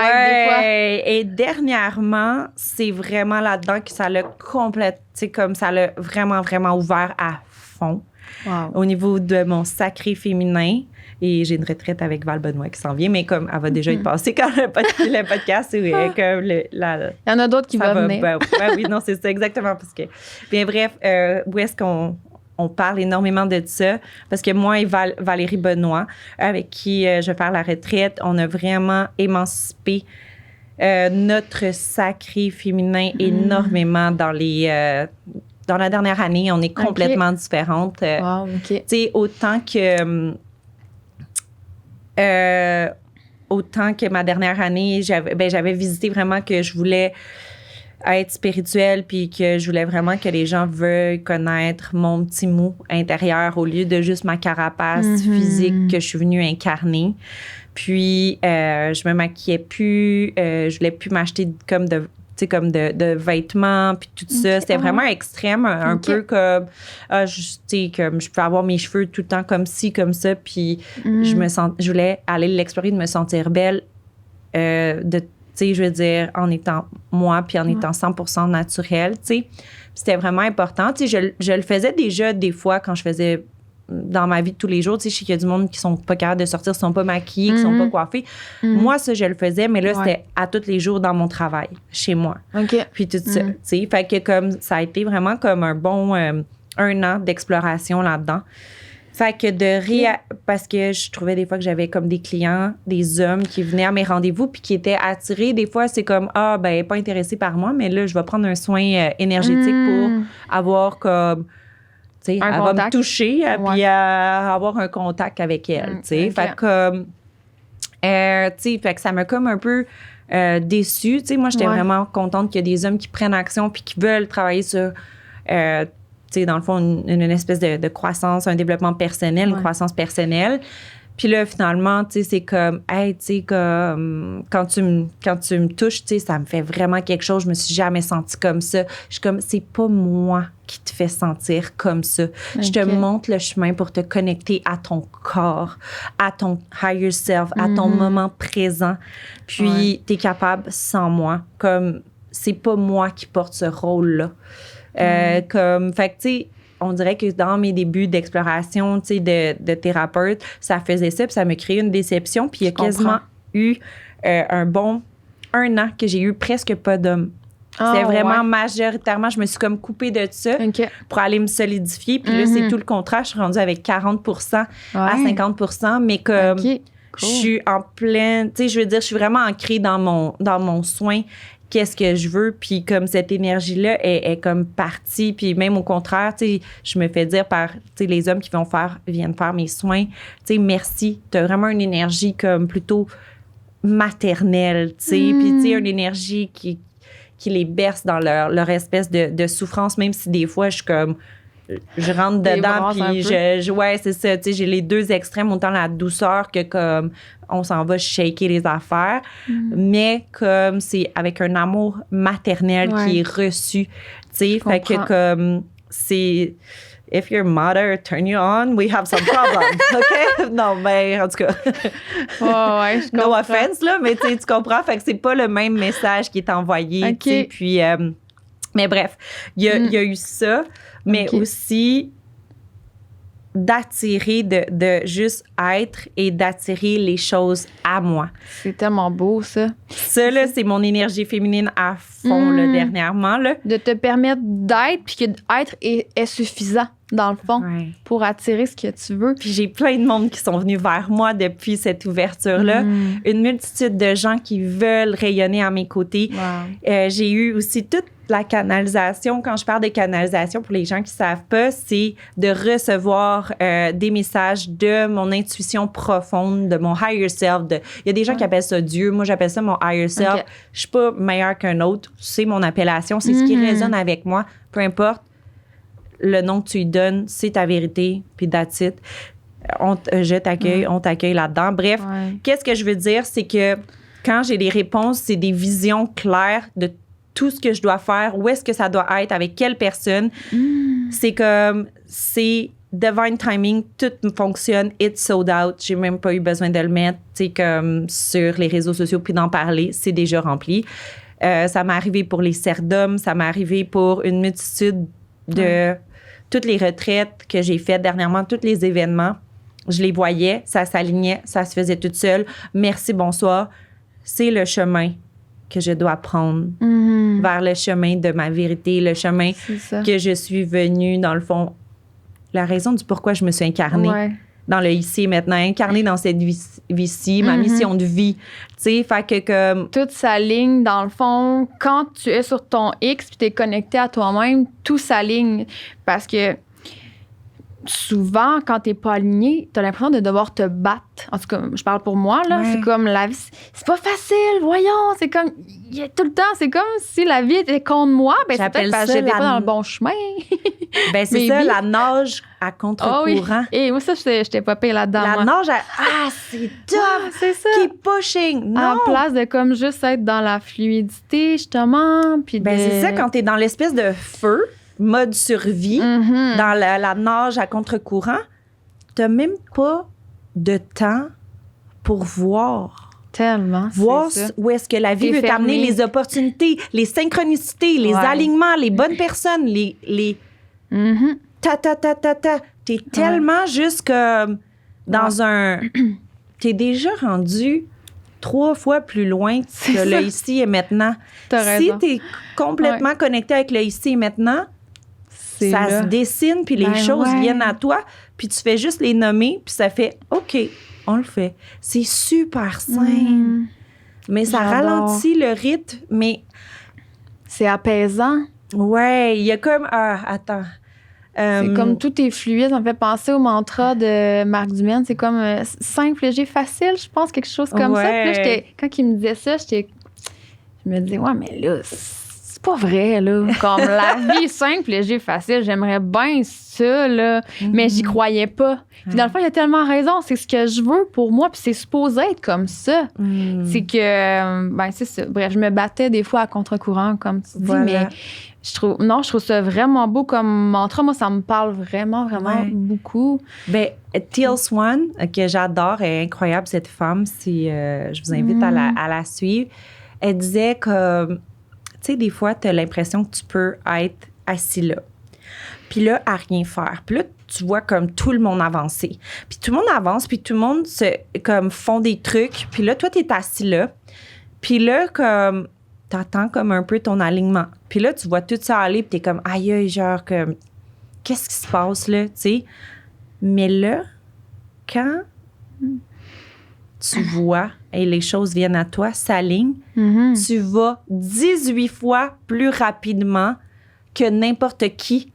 Speaker 2: Et dernièrement, c'est vraiment là-dedans que ça l'a comme ça l'a vraiment, vraiment ouvert à fond. Au niveau de mon sacré féminin. Et j'ai une retraite avec Val Benoît qui s'en vient, mais comme elle va déjà être passée quand le podcast, c'est comme il
Speaker 1: y en a d'autres qui vont venir.
Speaker 2: Oui, non, c'est ça, exactement. Parce que, bien bref, où est-ce qu'on parle énormément de ça? Parce que moi et Valérie Benoît, avec qui je vais faire la retraite, on a vraiment émancipé notre sacré féminin énormément dans la dernière année. On est complètement différentes. Tu sais, autant que ma dernière année, j'avais visité vraiment que je voulais être spirituelle puis que je voulais vraiment que les gens veuillent connaître mon petit mou intérieur au lieu de juste ma carapace physique que je suis venue incarner. Puis, je me maquillais plus, je voulais plus m'acheter comme de vêtements, puis tout ça. C'était vraiment extrême, un peu comme, comme je pouvais avoir mes cheveux tout le temps comme ci, comme ça, puis je voulais aller l'explorer, de me sentir belle, je veux dire, en étant moi, puis en étant 100% naturelle, tu sais. C'était vraiment important. Tu sais, je le faisais déjà des fois quand je faisais dans ma vie de tous les jours. Tu sais, je sais qu'il y a du monde qui sont pas capables de sortir, qui sont pas maquillés, qui sont pas coiffés. Moi, ça, je le faisais, mais là, c'était à tous les jours dans mon travail, chez moi. Puis tout ça, tu sais. Fait que comme ça a été vraiment comme un bon 1 an d'exploration là-dedans. Fait que parce que je trouvais des fois que j'avais comme des clients, des hommes qui venaient à mes rendez-vous puis qui étaient attirés. Des fois, c'est comme, pas intéressé par moi, mais là, je vais prendre un soin énergétique pour avoir comme... elle va me toucher puis avoir un contact avec elle. Fait que, fait que ça m'a comme un peu déçue. Moi, j'étais vraiment contente qu'il y a des hommes qui prennent action puis qui veulent travailler sur, dans le fond, une espèce de croissance, un développement personnel, une croissance personnelle. Puis là, finalement, tu sais, c'est comme, hey, tu sais, comme, quand tu me touches, tu sais, ça me fait vraiment quelque chose. Je me suis jamais sentie comme ça. Je suis comme, c'est pas moi qui te fait sentir comme ça. Je te montre le chemin pour te connecter à ton corps, à ton higher self, à ton moment présent. Puis, t'es capable sans moi. Comme, c'est pas moi qui porte ce rôle-là. Comme, fait que, tu sais, on dirait que dans mes débuts d'exploration, tu sais, de thérapeute, ça faisait ça, puis ça me créait une déception. Puis il y a quasiment eu un bon 1 an que j'ai eu presque pas d'hommes. C'est vraiment majoritairement, je me suis comme coupée de ça pour aller me solidifier. Puis là, c'est tout le contraire. Je suis rendue avec 40% à 50%, mais comme je suis en plein, tu sais, je veux dire, je suis vraiment ancrée dans mon soin. Qu'est-ce que je veux, puis comme cette énergie-là est comme partie, puis même au contraire, tu sais, je me fais dire par, tu sais, les hommes qui viennent faire mes soins, tu sais, merci, t'as vraiment une énergie comme plutôt maternelle, tu sais, puis tu sais, une énergie qui les berce dans leur espèce de souffrance, même si des fois, je suis comme... Je rentre dedans, puis ouais, c'est ça. Tu sais, j'ai les deux extrêmes, autant la douceur que comme on s'en va shaker les affaires. Mais comme c'est avec un amour maternel qui est reçu. Tu sais, fait que comme c'est... If your mother turn you on, we have some problems, OK? Non, mais en tout cas...
Speaker 1: je comprends.
Speaker 2: No offense, là, mais tu comprends? Fait que c'est pas le même message qui est envoyé, tu sais, puis... mais bref, il y a eu ça, mais aussi d'attirer, de juste être et d'attirer les choses à moi.
Speaker 1: C'est tellement beau, ça.
Speaker 2: Ça, là, c'est mon énergie féminine à fond, là, dernièrement. Là.
Speaker 1: De te permettre d'être, puis que être est suffisant, dans le fond, pour attirer ce que tu veux.
Speaker 2: Puis j'ai plein de monde qui sont venus vers moi depuis cette ouverture-là. Une multitude de gens qui veulent rayonner à mes côtés. J'ai eu aussi toute la canalisation. Quand je parle de canalisation, pour les gens qui ne savent pas, c'est de recevoir des messages de mon intuition profonde, de mon higher self. Il y a des gens qui appellent ça Dieu. Moi, j'appelle ça mon higher self. Je ne suis pas meilleure qu'un autre. C'est mon appellation. C'est ce qui résonne avec moi. Peu importe le nom que tu lui donnes, c'est ta vérité. Puis that's it. Je t'accueille, on t'accueille là-dedans. Bref, qu'est-ce que je veux dire? C'est que quand j'ai des réponses, c'est des visions claires de tout ce que je dois faire, où est-ce que ça doit être, avec quelle personne. C'est comme, c'est divine timing, tout fonctionne, it's sold out. J'ai même pas eu besoin de le mettre, tu sais, comme sur les réseaux sociaux, puis d'en parler, c'est déjà rempli. Ça m'est arrivé pour les serres d'hommes, ça m'est arrivé pour une multitude de toutes les retraites que j'ai faites dernièrement, tous les événements. Je les voyais, ça s'alignait, ça se faisait toute seule. Merci, bonsoir. C'est le chemin que je dois prendre vers le chemin de ma vérité, le chemin que je suis venue, dans le fond, la raison du pourquoi je me suis incarnée dans le ici et maintenant, incarnée dans cette vie-ci, ma mission de vie. Tu sais, fait que comme...
Speaker 1: Toute s'aligne, dans le fond, quand tu es sur ton X puis tu es connecté à toi-même, tout s'aligne. Parce que souvent, quand t'es pas aligné, t'as l'impression de devoir te battre. En tout cas, je parle pour moi, là. C'est comme la vie, c'est pas facile, voyons. C'est comme, tout le temps, c'est comme si la vie était contre moi. Ben, c'est peut-être parce que j'étais pas dans le bon chemin.
Speaker 2: Ben, c'est ça, la nage à contre-courant.
Speaker 1: Et moi, ça, j'étais pas payée là-dedans.
Speaker 2: La nage c'est tough.
Speaker 1: C'est ça.
Speaker 2: Keep pushing. Non.
Speaker 1: À la place de comme juste être dans la fluidité, justement. Puis
Speaker 2: c'est ça, quand t'es dans l'espèce de feu, mode survie, dans la nage à contre-courant, t'as même pas de temps pour voir.
Speaker 1: Tellement.
Speaker 2: Voir où est-ce que la vie veut t'amener, les opportunités, les synchronicités, les alignements, les bonnes personnes, les T'es tellement juste comme dans un... T'es déjà rendu 3 fois plus loin que le ici et maintenant. Si t'es complètement connecté avec le ici et maintenant, ça se dessine, puis les choses viennent à toi, puis tu fais juste les nommer, puis ça fait « OK, on le fait ». C'est super simple, mais ça ralentit le rythme, mais...
Speaker 1: C'est apaisant.
Speaker 2: Ouais, il y a comme... attends...
Speaker 1: c'est comme tout est fluide. Ça me fait penser au mantra de Marc Dumaine. C'est comme simple, léger, facile, je pense, quelque chose comme ça. Puis là, quand il me disait ça, je me disais, ouais, mais là, c'est pas vrai, là. Comme la vie simple, léger, facile, j'aimerais bien ça, là. Mais j'y croyais pas. Puis dans le fond, il a tellement raison. C'est ce que je veux pour moi, puis c'est supposé être comme ça. C'est que, ben, c'est ça. Bref, je me battais des fois à contre-courant, comme tu dis, mais je trouve ça vraiment beau comme mantra. Moi, ça me parle vraiment, vraiment beaucoup.
Speaker 2: Ben, Teal Swan, que j'adore, est incroyable, cette femme. Je vous invite à la suivre. Elle disait que, tu sais, des fois, tu as l'impression que tu peux être assis là. Puis là, à rien faire. Puis là, tu vois comme tout le monde avancer. Puis tout le monde avance, puis tout le monde comme font des trucs. Puis là, toi, tu es assis là. Puis là, comme, t'attends comme un peu ton alignement. Puis là, tu vois tout ça aller, puis t'es comme, aïe, genre, comme, qu'est-ce qui se passe là, tu sais? Mais là, quand tu vois et les choses viennent à toi, s'alignent, tu vas 18 fois plus rapidement que n'importe qui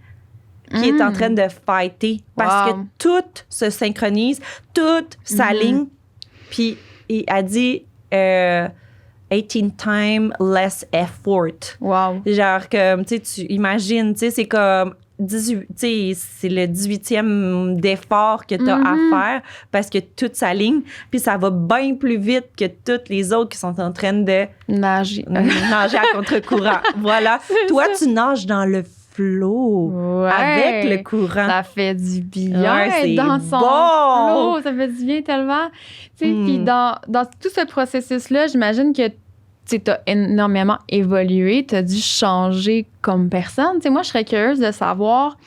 Speaker 2: est en train de fighter. Parce que tout se synchronise, tout s'aligne. Puis, elle dit 18 times less effort.
Speaker 1: Wow.
Speaker 2: Genre, comme, tu imagines, tu sais, c'est comme 18, tu sais, c'est le 18e d'effort que tu as à faire parce que tout s'aligne. Puis ça va bien plus vite que toutes les autres qui sont en train de nager à contre-courant. Voilà. Toi, tu nages dans le flow avec le courant.
Speaker 1: Ça fait du bien dans son flow. Ça fait du bien tellement. Tu sais, puis dans tout ce processus-là, j'imagine que tu as énormément évolué, tu as dû changer comme personne. Tu sais, moi, je serais curieuse de savoir,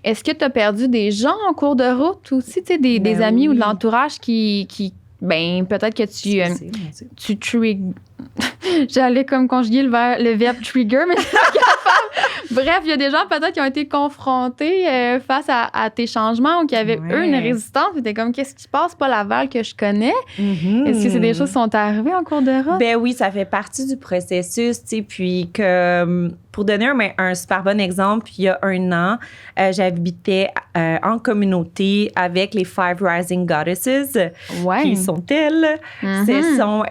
Speaker 1: est-ce que tu as perdu des gens en cours de route aussi, tu sais, des amis ou de l'entourage qui ben, peut-être que tu triggers. J'allais comme conjuguer le verbe trigger, mais je suis pas capable. Bref, il y a des gens peut-être qui ont été confrontés face à tes changements ou qui avaient, eux, une résistance. Puis t'es comme, qu'est-ce qui se passe? Pas la Val que je connais. Est-ce que c'est des choses qui sont arrivées en cours de route?
Speaker 2: Ben oui, ça fait partie du processus, tu sais. Puis que, pour donner un super bon exemple, il y a 1 an, j'habitais en communauté avec les 5 Rising Goddesses. Qui sont-elles? Ce sont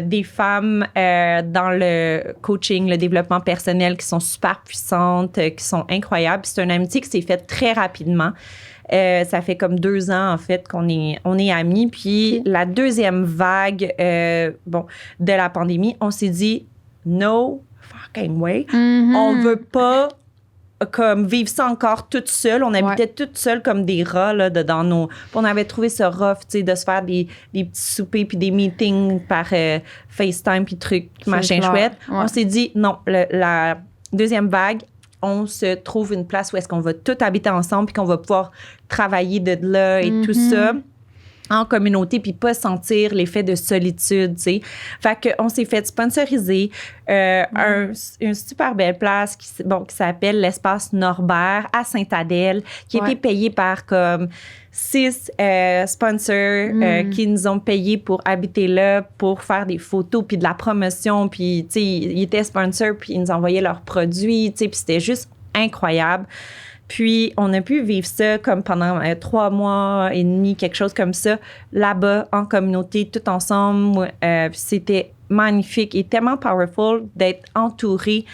Speaker 2: des femmes dans le coaching, le développement personnel qui sont super puissantes, qui sont incroyables. C'est une amitié qui s'est faite très rapidement. Ça fait comme 2 ans, en fait, qu'on est amis. Puis la deuxième vague de la pandémie, on s'est dit « No fucking way! On veut pas comme vivre ça encore toute seule. On habitait toutes seules comme des rats là, dans nos... On avait trouvé ça rough, tu sais, de se faire des petits soupers puis des meetings par FaceTime puis trucs, machin chouette. On s'est dit, non, la deuxième vague, on se trouve une place où est-ce qu'on va tout habiter ensemble puis qu'on va pouvoir travailler de là et tout ça en communauté puis pas sentir l'effet de solitude, tu sais. Fait qu'on s'est fait sponsoriser une super belle place qui s'appelle l'Espace Norbert à Sainte-Adèle, qui a été payé par comme 6 sponsors qui nous ont payé pour habiter là, pour faire des photos puis de la promotion. Puis, tu sais, ils étaient sponsors puis ils nous envoyaient leurs produits, tu sais, puis c'était juste incroyable. Puis, on a pu vivre ça comme pendant 3 mois et demi, quelque chose comme ça, là-bas, en communauté, tout ensemble. C'était magnifique et tellement powerful d'être entouré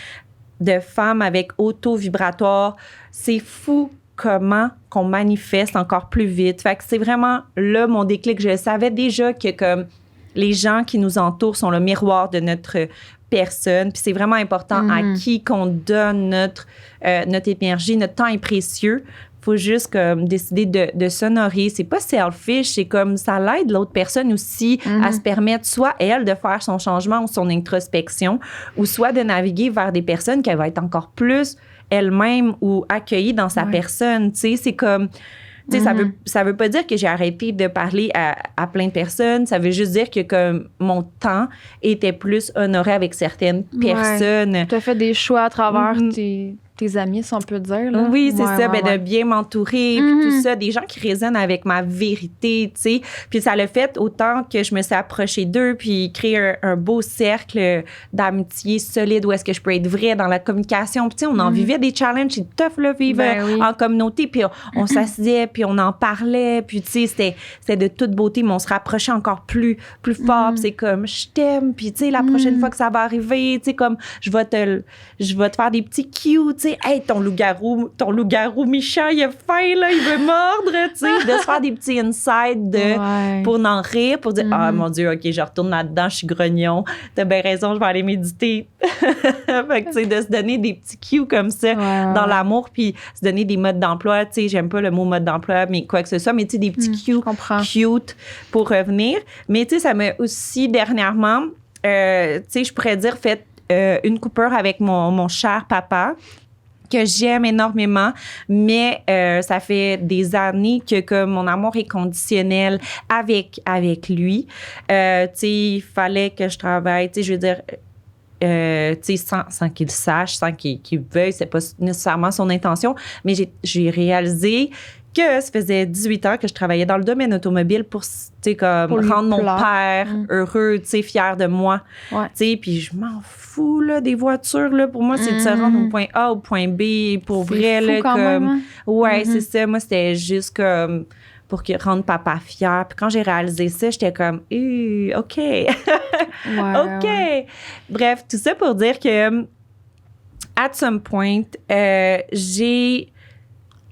Speaker 2: de femmes avec auto-vibratoire. C'est fou comment qu'on manifeste encore plus vite. Fait que c'est vraiment là mon déclic. Je savais déjà que comme les gens qui nous entourent sont le miroir de notre personne. Puis c'est vraiment important à qui qu'on donne notre énergie. Notre temps est précieux. Faut juste comme décider de s'honorer. C'est pas selfish, c'est comme ça l'aide l'autre personne aussi à se permettre soit elle de faire son changement ou son introspection ou soit de naviguer vers des personnes qu'elle va être encore plus elle-même ou accueillie dans sa personne. Tu sais, c'est comme... Tu sais, ça veut pas dire que j'ai arrêté de parler à plein de personnes. Ça veut juste dire que comme mon temps était plus honoré avec certaines personnes.
Speaker 1: Tu as fait des choix à travers tes amis, si on peut dire. Là.
Speaker 2: Oui, c'est ça, de bien m'entourer, puis tout ça, des gens qui résonnent avec ma vérité, tu sais. Puis ça l'a fait autant que je me suis approchée d'eux, puis créer un beau cercle d'amitié solide où est-ce que je peux être vraie dans la communication. Puis tu sais, on en vivait des challenges, c'est tough, là, vivre en communauté, puis on s'assisait, puis on en parlait, puis tu sais, c'était de toute beauté, mais on se rapprochait encore plus fort, puis c'est comme, je t'aime, puis tu sais, la prochaine fois que ça va arriver, tu sais, comme, je vais te faire des petits cues, tu sais, hey, ton loup-garou méchant, il a faim, là, il veut mordre, tu sais, de se faire des petits insides pour en rire, pour dire, ah, mon Dieu, OK, je retourne là-dedans, je suis grognon, t'as bien raison, je vais aller méditer. Fait que, tu sais, de se donner des petits cues comme ça dans l'amour, puis se donner des modes d'emploi, tu sais, j'aime pas le mot mode d'emploi, mais quoi que ce soit, mais tu sais, des petits cues cute pour revenir. Mais tu sais, ça m'a aussi, dernièrement, tu sais, je pourrais dire, fait une coupure avec mon cher papa, que j'aime énormément, mais ça fait des années que comme mon amour est conditionnel avec lui. Tu sais, il fallait que je travaille, tu sais, je veux dire, tu sais, sans qu'il sache, sans qu'il veuille, c'est pas nécessairement son intention, mais j'ai réalisé que ça faisait 18 ans que je travaillais dans le domaine automobile pour, tu sais, comme rendre mon père heureux, tu sais, fier de moi. Tu sais, puis je m'en fous, là, des voitures, là. Pour moi, c'est de se rendre au point A au point B, pour vrai, là, comme... Même, hein? C'est ça. Moi, c'était juste comme pour rendre papa fier. Puis quand j'ai réalisé ça, j'étais comme, OK. OK. Bref, tout ça pour dire que, at some point, j'ai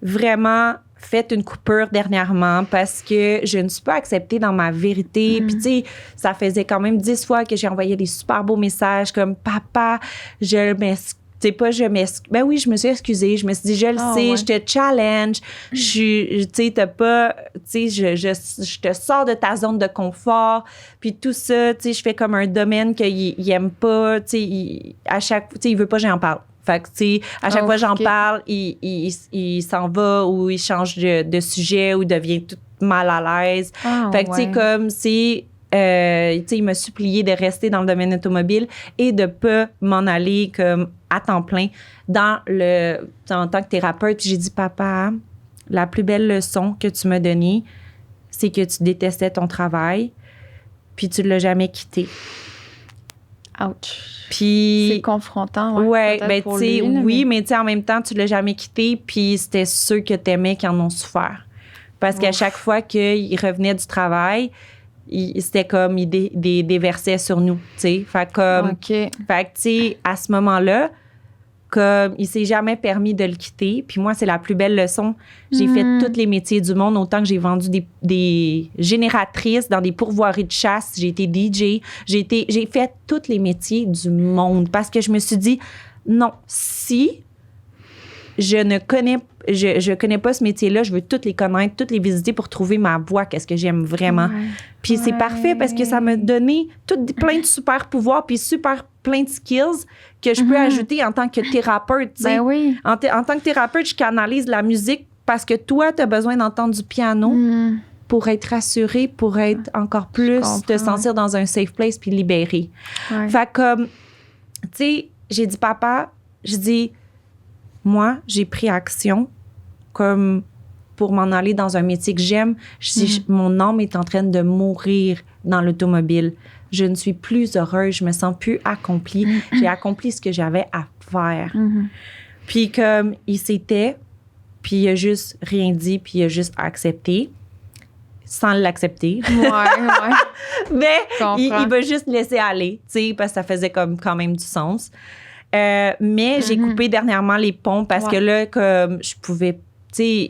Speaker 2: vraiment fait une coupure dernièrement parce que je ne suis pas acceptée dans ma vérité. Puis, tu sais, ça faisait quand même 10 fois que j'ai envoyé des super beaux messages comme « Papa, je m'excuse. » Tu sais, pas je m'excuse. Ben oui, je me suis excusée. Je me suis dit, je le sais, je te challenge. Tu sais, t'as pas... Tu sais, je te sors de ta zone de confort. Puis tout ça, tu sais, je fais comme un domaine qu'il aime pas. Tu sais, à chaque... Tu sais, il veut pas que j'en parle. Fait que, tu sais, à chaque fois que j'en parle, il s'en va ou il change de sujet ou devient tout mal à l'aise. Fait que, tu sais, comme c'est... tu sais, il m'a supplié de rester dans le domaine automobile et de pas m'en aller comme à temps plein en tant que thérapeute. J'ai dit, papa, la plus belle leçon que tu m'as donnée, c'est que tu détestais ton travail puis tu l'as jamais quitté.
Speaker 1: Ouch.
Speaker 2: Puis
Speaker 1: c'est confrontant,
Speaker 2: ben tu sais, mais tu sais en même temps tu l'as jamais quitté, puis c'était ceux que t'aimais qui en ont souffert, parce qu'à chaque fois qu'il revenait du travail, c'était comme il déversait sur nous, tu sais, fait que tu sais à ce moment-là, comme il s'est jamais permis de le quitter. Puis moi, c'est la plus belle leçon. J'ai fait tous les métiers du monde, autant que j'ai vendu des génératrices dans des pourvoiries de chasse. J'ai été DJ. J'ai fait tous les métiers du monde parce que je me suis dit, non, si je connais pas ce métier-là, je veux toutes les connaître, toutes les visiter pour trouver ma voie, qu'est-ce que j'aime vraiment. Puis c'est parfait parce que ça m'a donné plein de super pouvoirs puis plein de skills que je peux ajouter en tant que thérapeute.
Speaker 1: Ben oui.
Speaker 2: En tant que thérapeute, je canalise la musique parce que toi, tu as besoin d'entendre du piano pour être rassuré, pour être encore plus, te sentir dans un safe place puis libéré. Fait comme, tu sais, j'ai dit, papa, je dis, moi, j'ai pris action comme pour m'en aller dans un métier que j'aime. Je dis, mon âme est en train de mourir dans l'automobile. Je ne suis plus heureuse, je me sens plus accomplie. J'ai accompli ce que j'avais à faire. Puis comme il s'était, puis il a juste rien dit, puis il a juste accepté, sans l'accepter. Mais il va juste laisser aller, tu sais, parce que ça faisait comme quand même du sens. Mais j'ai coupé dernièrement les ponts parce que là, comme je pouvais, tu sais,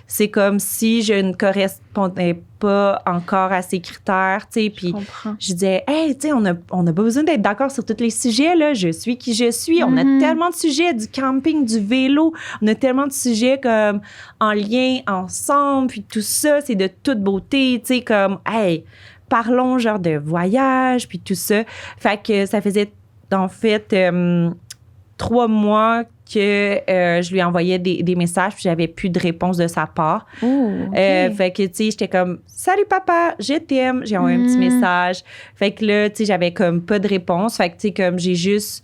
Speaker 2: c'est comme si je ne correspondais pas encore à ces critères, tu sais. Puis je disais, hey, tu sais, on n'a pas besoin d'être d'accord sur tous les sujets, là. Je suis qui je suis. On a tellement de sujets, du camping, du vélo. On a tellement de sujets comme en lien ensemble, puis tout ça, c'est de toute beauté, tu sais, comme, hey, parlons genre de voyage, puis tout ça. Fait que ça faisait en fait 3 mois que je lui envoyais des messages puis j'avais plus de réponse de sa part. Fait que, tu sais, j'étais comme « Salut papa, je t'aime ». J'ai envoyé un petit message. Fait que là, tu sais, j'avais comme pas de réponse. Fait que, tu sais, comme j'ai juste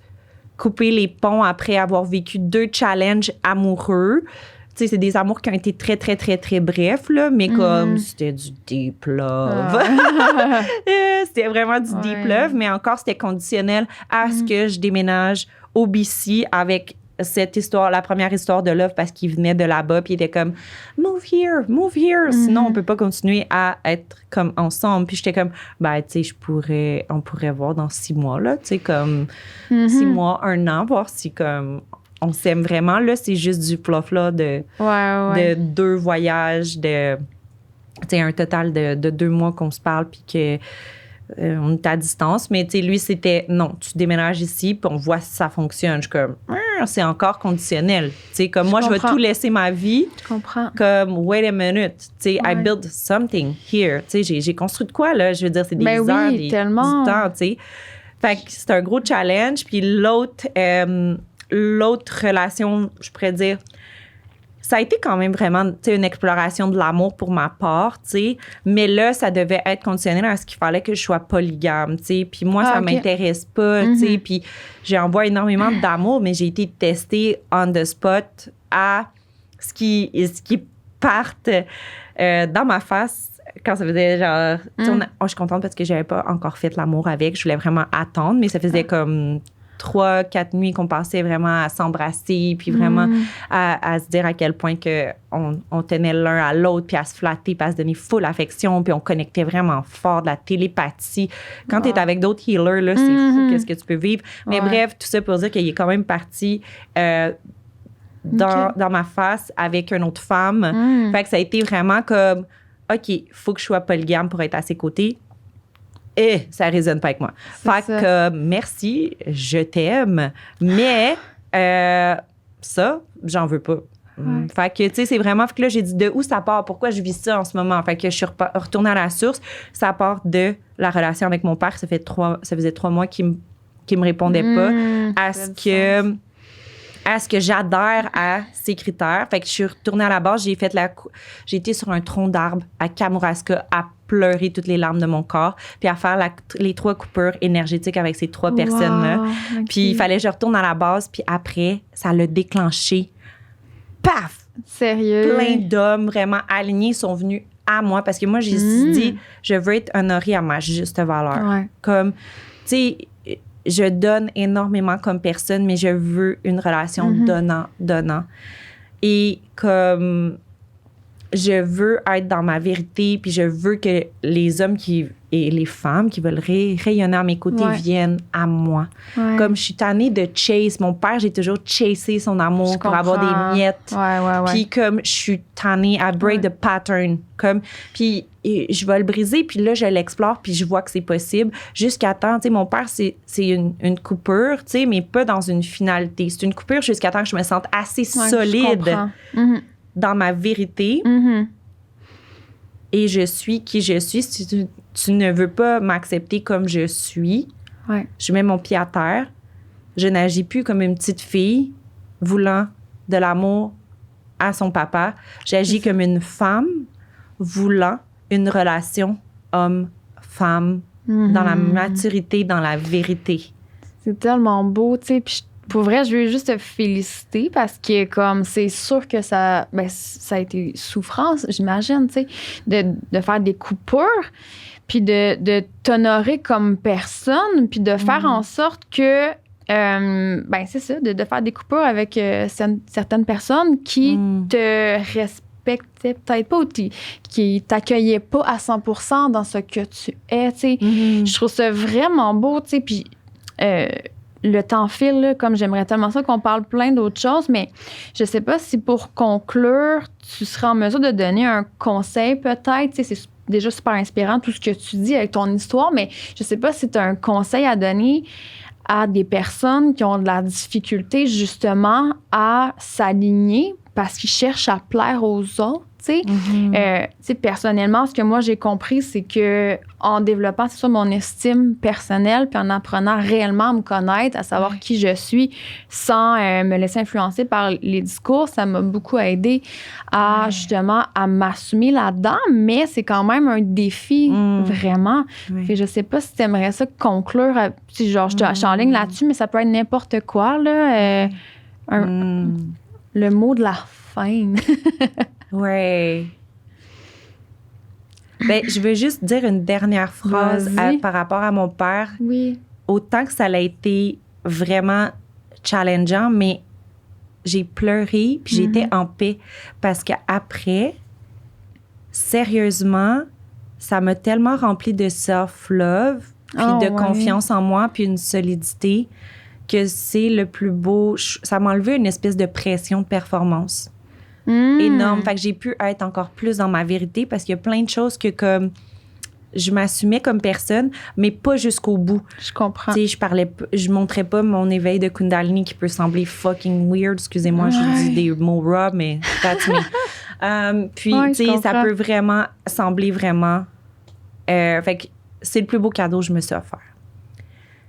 Speaker 2: couper les ponts après avoir vécu 2 challenges amoureux. Tu sais, c'est des amours qui ont été très, très, très, très brefs, là, mais comme c'était du deep love. C'était vraiment du deep love, mais encore, c'était conditionnel à ce que je déménage au BC avec cette histoire, la première histoire de love, parce qu'il venait de là-bas, puis il était comme « Move here, sinon on peut pas continuer à être comme ensemble. » Puis j'étais comme « Ben, tu sais, on pourrait voir dans 6 mois, là, tu sais, comme 6 mois, 1 an, voir si comme... On s'aime vraiment. Là, c'est juste du fluff là, de 2 voyages, de un total de 2 mois qu'on se parle, puis qu'on est à distance. Mais lui, c'était non, tu déménages ici, puis on voit si ça fonctionne. Je suis comme, c'est encore conditionnel. Comme moi, je vais tout laisser ma vie.
Speaker 1: Je comprends.
Speaker 2: Comme, wait a minute. I build something here. J'ai construit de quoi, là? Je veux dire, c'est des heures, du temps. Fait que c'est un gros challenge. Puis l'autre relation, je pourrais dire, ça a été quand même vraiment une exploration de l'amour pour ma part, mais là, ça devait être conditionné à ce qu'il fallait que je sois polygame, puis moi, ça m'intéresse pas, puis j'envoie énormément d'amour, mais j'ai été testée on the spot à ce qui parte dans ma face quand ça faisait genre... je suis contente parce que j'avais pas encore fait l'amour avec, je voulais vraiment attendre, mais ça faisait comme 3-4 nuits qu'on passait vraiment à s'embrasser, puis vraiment à se dire à quel point on tenait l'un à l'autre, puis à se flatter, puis à se donner full affection, puis on connectait vraiment fort, de la télépathie. Quand t'es avec d'autres healers, là, c'est fou qu'est-ce que tu peux vivre. Mais bref, tout ça pour dire qu'il est quand même parti dans ma face avec une autre femme. Fait que ça a été vraiment comme, OK, faut que je sois polygame pour être à ses côtés. Et ça résonne pas avec moi. Fait que merci, je t'aime, mais ça, j'en veux pas. Fait que, tu sais, c'est vraiment... Fait que là, j'ai dit de où ça part, pourquoi je vis ça en ce moment. Fait que je suis retournée à la source. Ça part de la relation avec mon père. Ça faisait 3 mois qu'il me répondait pas à ce que j'adhère à ces critères. Fait que je suis retournée à la base. J'ai été sur un tronc d'arbre à Kamouraska à pleurer toutes les larmes de mon corps, puis à faire les 3 coupures énergétiques avec ces 3 personnes-là. Okay. Puis il fallait que je retourne à la base, puis après, ça l'a déclenché. Paf!
Speaker 1: Sérieux?
Speaker 2: Plein d'hommes vraiment alignés sont venus à moi, parce que moi, j'ai dit, je veux être honorée à ma juste valeur.
Speaker 1: Ouais.
Speaker 2: Comme, tu sais, je donne énormément comme personne, mais je veux une relation donnant. Et comme je veux être dans ma vérité, puis je veux que les hommes et les femmes qui veulent rayonner à mes côtés viennent à moi. Ouais. Comme je suis tannée de chase. Mon père, j'ai toujours chassé son amour pour avoir des miettes. Puis comme je suis tannée à break the pattern. Puis je vais le briser, puis là, je l'explore, puis je vois que c'est possible. Jusqu'à temps, tu sais, mon père, c'est une coupure, tu sais, mais pas dans une finalité. C'est une coupure jusqu'à temps que je me sente assez solide dans ma vérité. Et je suis qui je suis. Si tu ne veux pas m'accepter comme je suis, je mets mon pied à terre. Je n'agis plus comme une petite fille voulant de l'amour à son papa. J'agis comme une femme voulant une relation homme-femme dans la maturité, dans la vérité.
Speaker 1: C'est tellement beau, tu sais. Puis pour vrai, je veux juste te féliciter parce que comme c'est sûr que ça a été souffrance, j'imagine, tu sais, de faire des coupures, puis de t'honorer comme personne, puis de faire en sorte que c'est ça, de faire des coupures avec certaines personnes qui te respectaient peut-être pas ou qui t'accueillaient pas à 100% dans ce que tu es, tu sais. Je trouve ça vraiment beau, tu sais, puis le temps file, là, comme j'aimerais tellement ça qu'on parle plein d'autres choses, mais je sais pas si pour conclure, tu serais en mesure de donner un conseil peut-être. Tu sais, c'est déjà super inspirant tout ce que tu dis avec ton histoire, mais je sais pas si tu as un conseil à donner à des personnes qui ont de la difficulté justement à s'aligner parce qu'ils cherchent à plaire aux autres, tu sais. Personnellement, ce que moi, j'ai compris, c'est que en développant, c'est ça, mon estime personnelle, puis en apprenant réellement à me connaître, à savoir qui je suis, sans me laisser influencer par les discours, ça m'a beaucoup aidé à, justement, à m'assumer là-dedans, mais c'est quand même un défi, vraiment. Fait, je sais pas si tu aimerais ça conclure, genre, je suis en ligne là-dessus, mais ça peut être n'importe quoi, là. Le mot de la fin.
Speaker 2: Ouais. Ben, je veux juste dire une dernière phrase par rapport à mon père.
Speaker 1: Oui.
Speaker 2: Autant que ça a été vraiment challengeant, mais j'ai pleuré puis j'étais en paix parce qu'après, sérieusement, ça m'a tellement rempli de self-love puis de confiance en moi puis une solidité que c'est le plus beau. Ça m'a enlevé une espèce de pression de performance. Énorme. Fait que j'ai pu être encore plus dans ma vérité parce qu'il y a plein de choses que comme je m'assumais comme personne, mais pas jusqu'au bout.
Speaker 1: Je comprends.
Speaker 2: Tu sais, je montrais pas mon éveil de Kundalini qui peut sembler fucking weird. Excusez-moi, je dis des mots raw, mais that's me. Puis, tu sais, ça peut vraiment sembler vraiment... fait que c'est le plus beau cadeau que je me suis offert.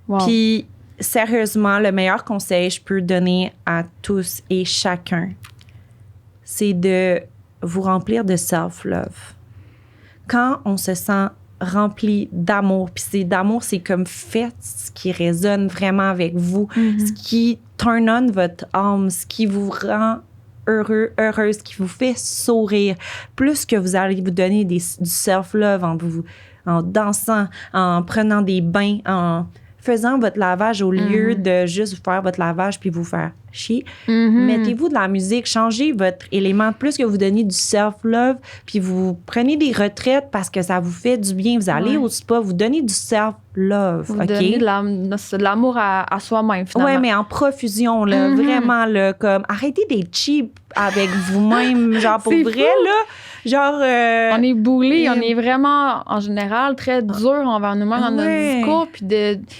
Speaker 1: Wow.
Speaker 2: Puis, sérieusement, le meilleur conseil que je peux donner à tous et chacun, c'est de vous remplir de self-love. Quand on se sent rempli d'amour, puis d'amour, c'est comme faites ce qui résonne vraiment avec vous, ce qui turn on votre âme, ce qui vous rend heureux, heureuse, ce qui vous fait sourire. Plus que vous allez vous donner du self-love en dansant, en prenant des bains, en faisant votre lavage au lieu de juste faire votre lavage puis vous faire chier. Mettez-vous de la musique, changez votre élément. Plus que vous donnez du self-love, puis vous prenez des retraites parce que ça vous fait du bien. Vous allez au spa, vous donnez du self-love.
Speaker 1: Vous donnez de l'amour à soi-même, finalement.
Speaker 2: Oui, mais en profusion, là, vraiment, là, comme arrêtez d'être cheap avec vous-même, genre pour vrai, là. Genre.
Speaker 1: On est boulés, on est vraiment, en général, très dur envers nous-mêmes dans notre discours. Puis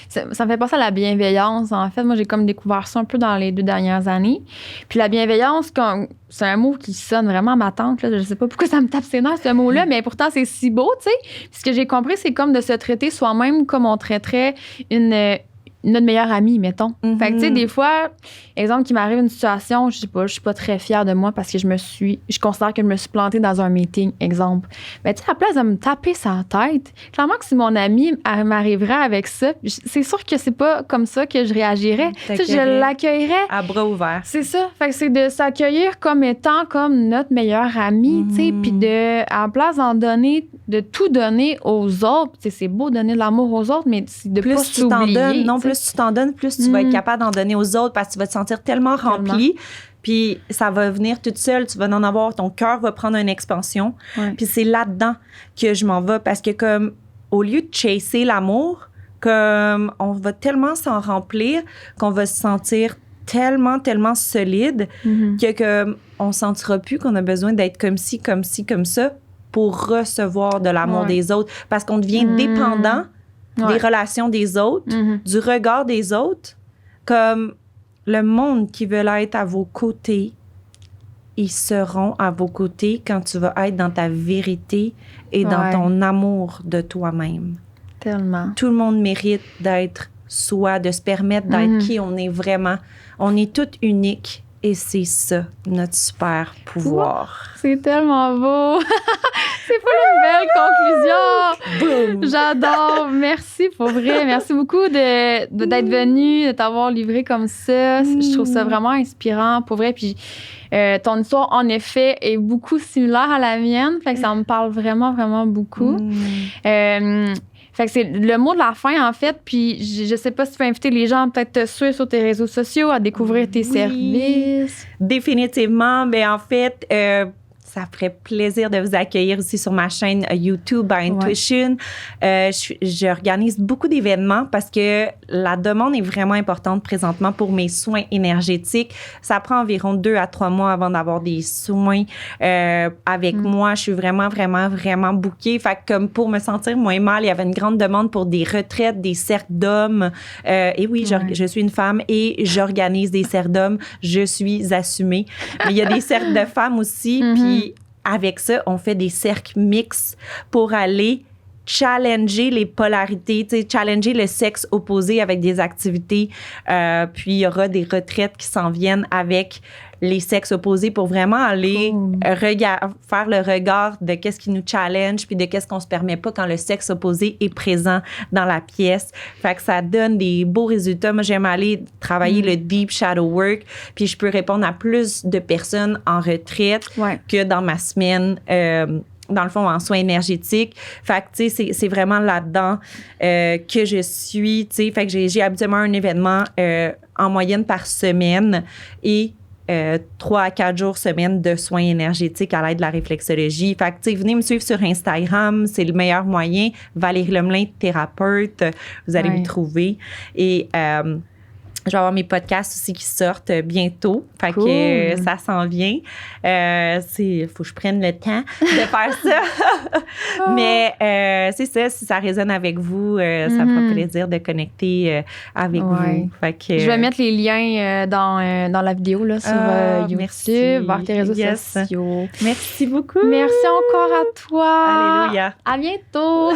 Speaker 1: ça me fait penser à la bienveillance, en fait. Moi, j'ai comme découvert ça un peu dans les 2 dernières années. Puis la bienveillance, c'est un mot qui sonne vraiment à ma tante. Là. Je sais pas pourquoi ça me tape ses nerfs, ce mot-là, mais pourtant, c'est si beau, tu sais. Puis ce que j'ai compris, c'est comme de se traiter soi-même comme on traiterait notre meilleure amie, mettons. Fait que, tu sais, des fois, exemple, qu'il m'arrive une situation, je sais pas, je suis pas très fière de moi parce que je considère que je me suis plantée dans un meeting, exemple. Mais tu sais, à la place de me taper sa tête, clairement que si mon amie m'arriverait avec ça, c'est sûr que c'est pas comme ça que je réagirais. Tu sais, je l'accueillerais.
Speaker 2: À bras ouverts.
Speaker 1: C'est ça. Fait que c'est de s'accueillir comme étant comme notre meilleure amie, tu sais, puis à la place de tout donner aux autres. Tu sais, c'est beau donner de l'amour aux autres, mais c'est de
Speaker 2: plus
Speaker 1: pas s'oublier.
Speaker 2: Plus tu t'en donnes, plus tu vas être capable d'en donner aux autres parce que tu vas te sentir tellement rempli. Puis ça va venir toute seule. Tu vas en avoir, ton cœur va prendre une expansion. Puis c'est là-dedans que je m'en vais parce que comme au lieu de chasser l'amour, comme on va tellement s'en remplir qu'on va se sentir tellement, tellement solide que comme on sentira plus qu'on a besoin d'être comme ci, comme ci, comme ça pour recevoir de l'amour des autres parce qu'on devient dépendant des relations des autres, du regard des autres, comme le monde qui veut être à vos côtés, ils seront à vos côtés quand tu vas être dans ta vérité et dans ton amour de toi-même.
Speaker 1: Tellement.
Speaker 2: Tout le monde mérite d'être soi, de se permettre d'être qui on est vraiment. On est toutes uniques et c'est ça, notre super pouvoir.
Speaker 1: C'est tellement beau! C'est pas une belle conclusion! Boom. J'adore! Merci pour vrai. Merci beaucoup d'être venu, de t'avoir livré comme ça. Je trouve ça vraiment inspirant pour vrai. Puis ton histoire, en effet, est beaucoup similaire à la mienne. Fait que ça me parle vraiment, vraiment beaucoup. Fait que c'est le mot de la fin, en fait. Puis je sais pas si tu peux inviter les gens à peut-être te suivre sur tes réseaux sociaux, à découvrir tes services.
Speaker 2: Définitivement. Mais en fait, ça ferait plaisir de vous accueillir aussi sur ma chaîne YouTube by Intuition. J'organise beaucoup d'événements parce que la demande est vraiment importante présentement pour mes soins énergétiques. Ça prend environ 2 à 3 mois avant d'avoir des soins avec moi. Je suis vraiment, vraiment, vraiment bookée. Fait que comme pour me sentir moins mal, il y avait une grande demande pour des retraites, des cercles d'hommes. Et oui, je suis une femme et j'organise des cercles d'hommes. Je suis assumée. Mais il y a des cercles de femmes aussi. Puis avec ça, on fait des cercles mixtes pour aller challenger les polarités, challenger le sexe opposé avec des activités. Puis, il y aura des retraites qui s'en viennent avec les sexes opposés pour vraiment aller faire le regard de qu'est-ce qui nous challenge puis de qu'est-ce qu'on se permet pas quand le sexe opposé est présent dans la pièce. Fait que ça donne des beaux résultats. Moi, j'aime aller travailler le deep shadow work puis je peux répondre à plus de personnes en retraite que dans ma semaine dans le fond, en soins énergétiques. Fait que, tu sais, c'est vraiment là-dedans que je suis, tu sais. Fait que j'ai habituellement un événement en moyenne par semaine et 3 à 4 jours semaine de soins énergétiques à l'aide de la réflexologie. Fait que, tu sais, venez me suivre sur Instagram, c'est le meilleur moyen. Valérie Lemelin, thérapeute, vous allez me trouver. Et je vais avoir mes podcasts aussi qui sortent bientôt. Fait que ça s'en vient. Il faut que je prenne le temps de faire ça. Mais c'est ça, si ça résonne avec vous, ça me fera plaisir de connecter avec vous. Fait que,
Speaker 1: je vais mettre les liens dans la vidéo là, sur YouTube, vers tes réseaux sociaux.
Speaker 2: Merci beaucoup.
Speaker 1: Merci encore à toi.
Speaker 2: Alléluia.
Speaker 1: À bientôt.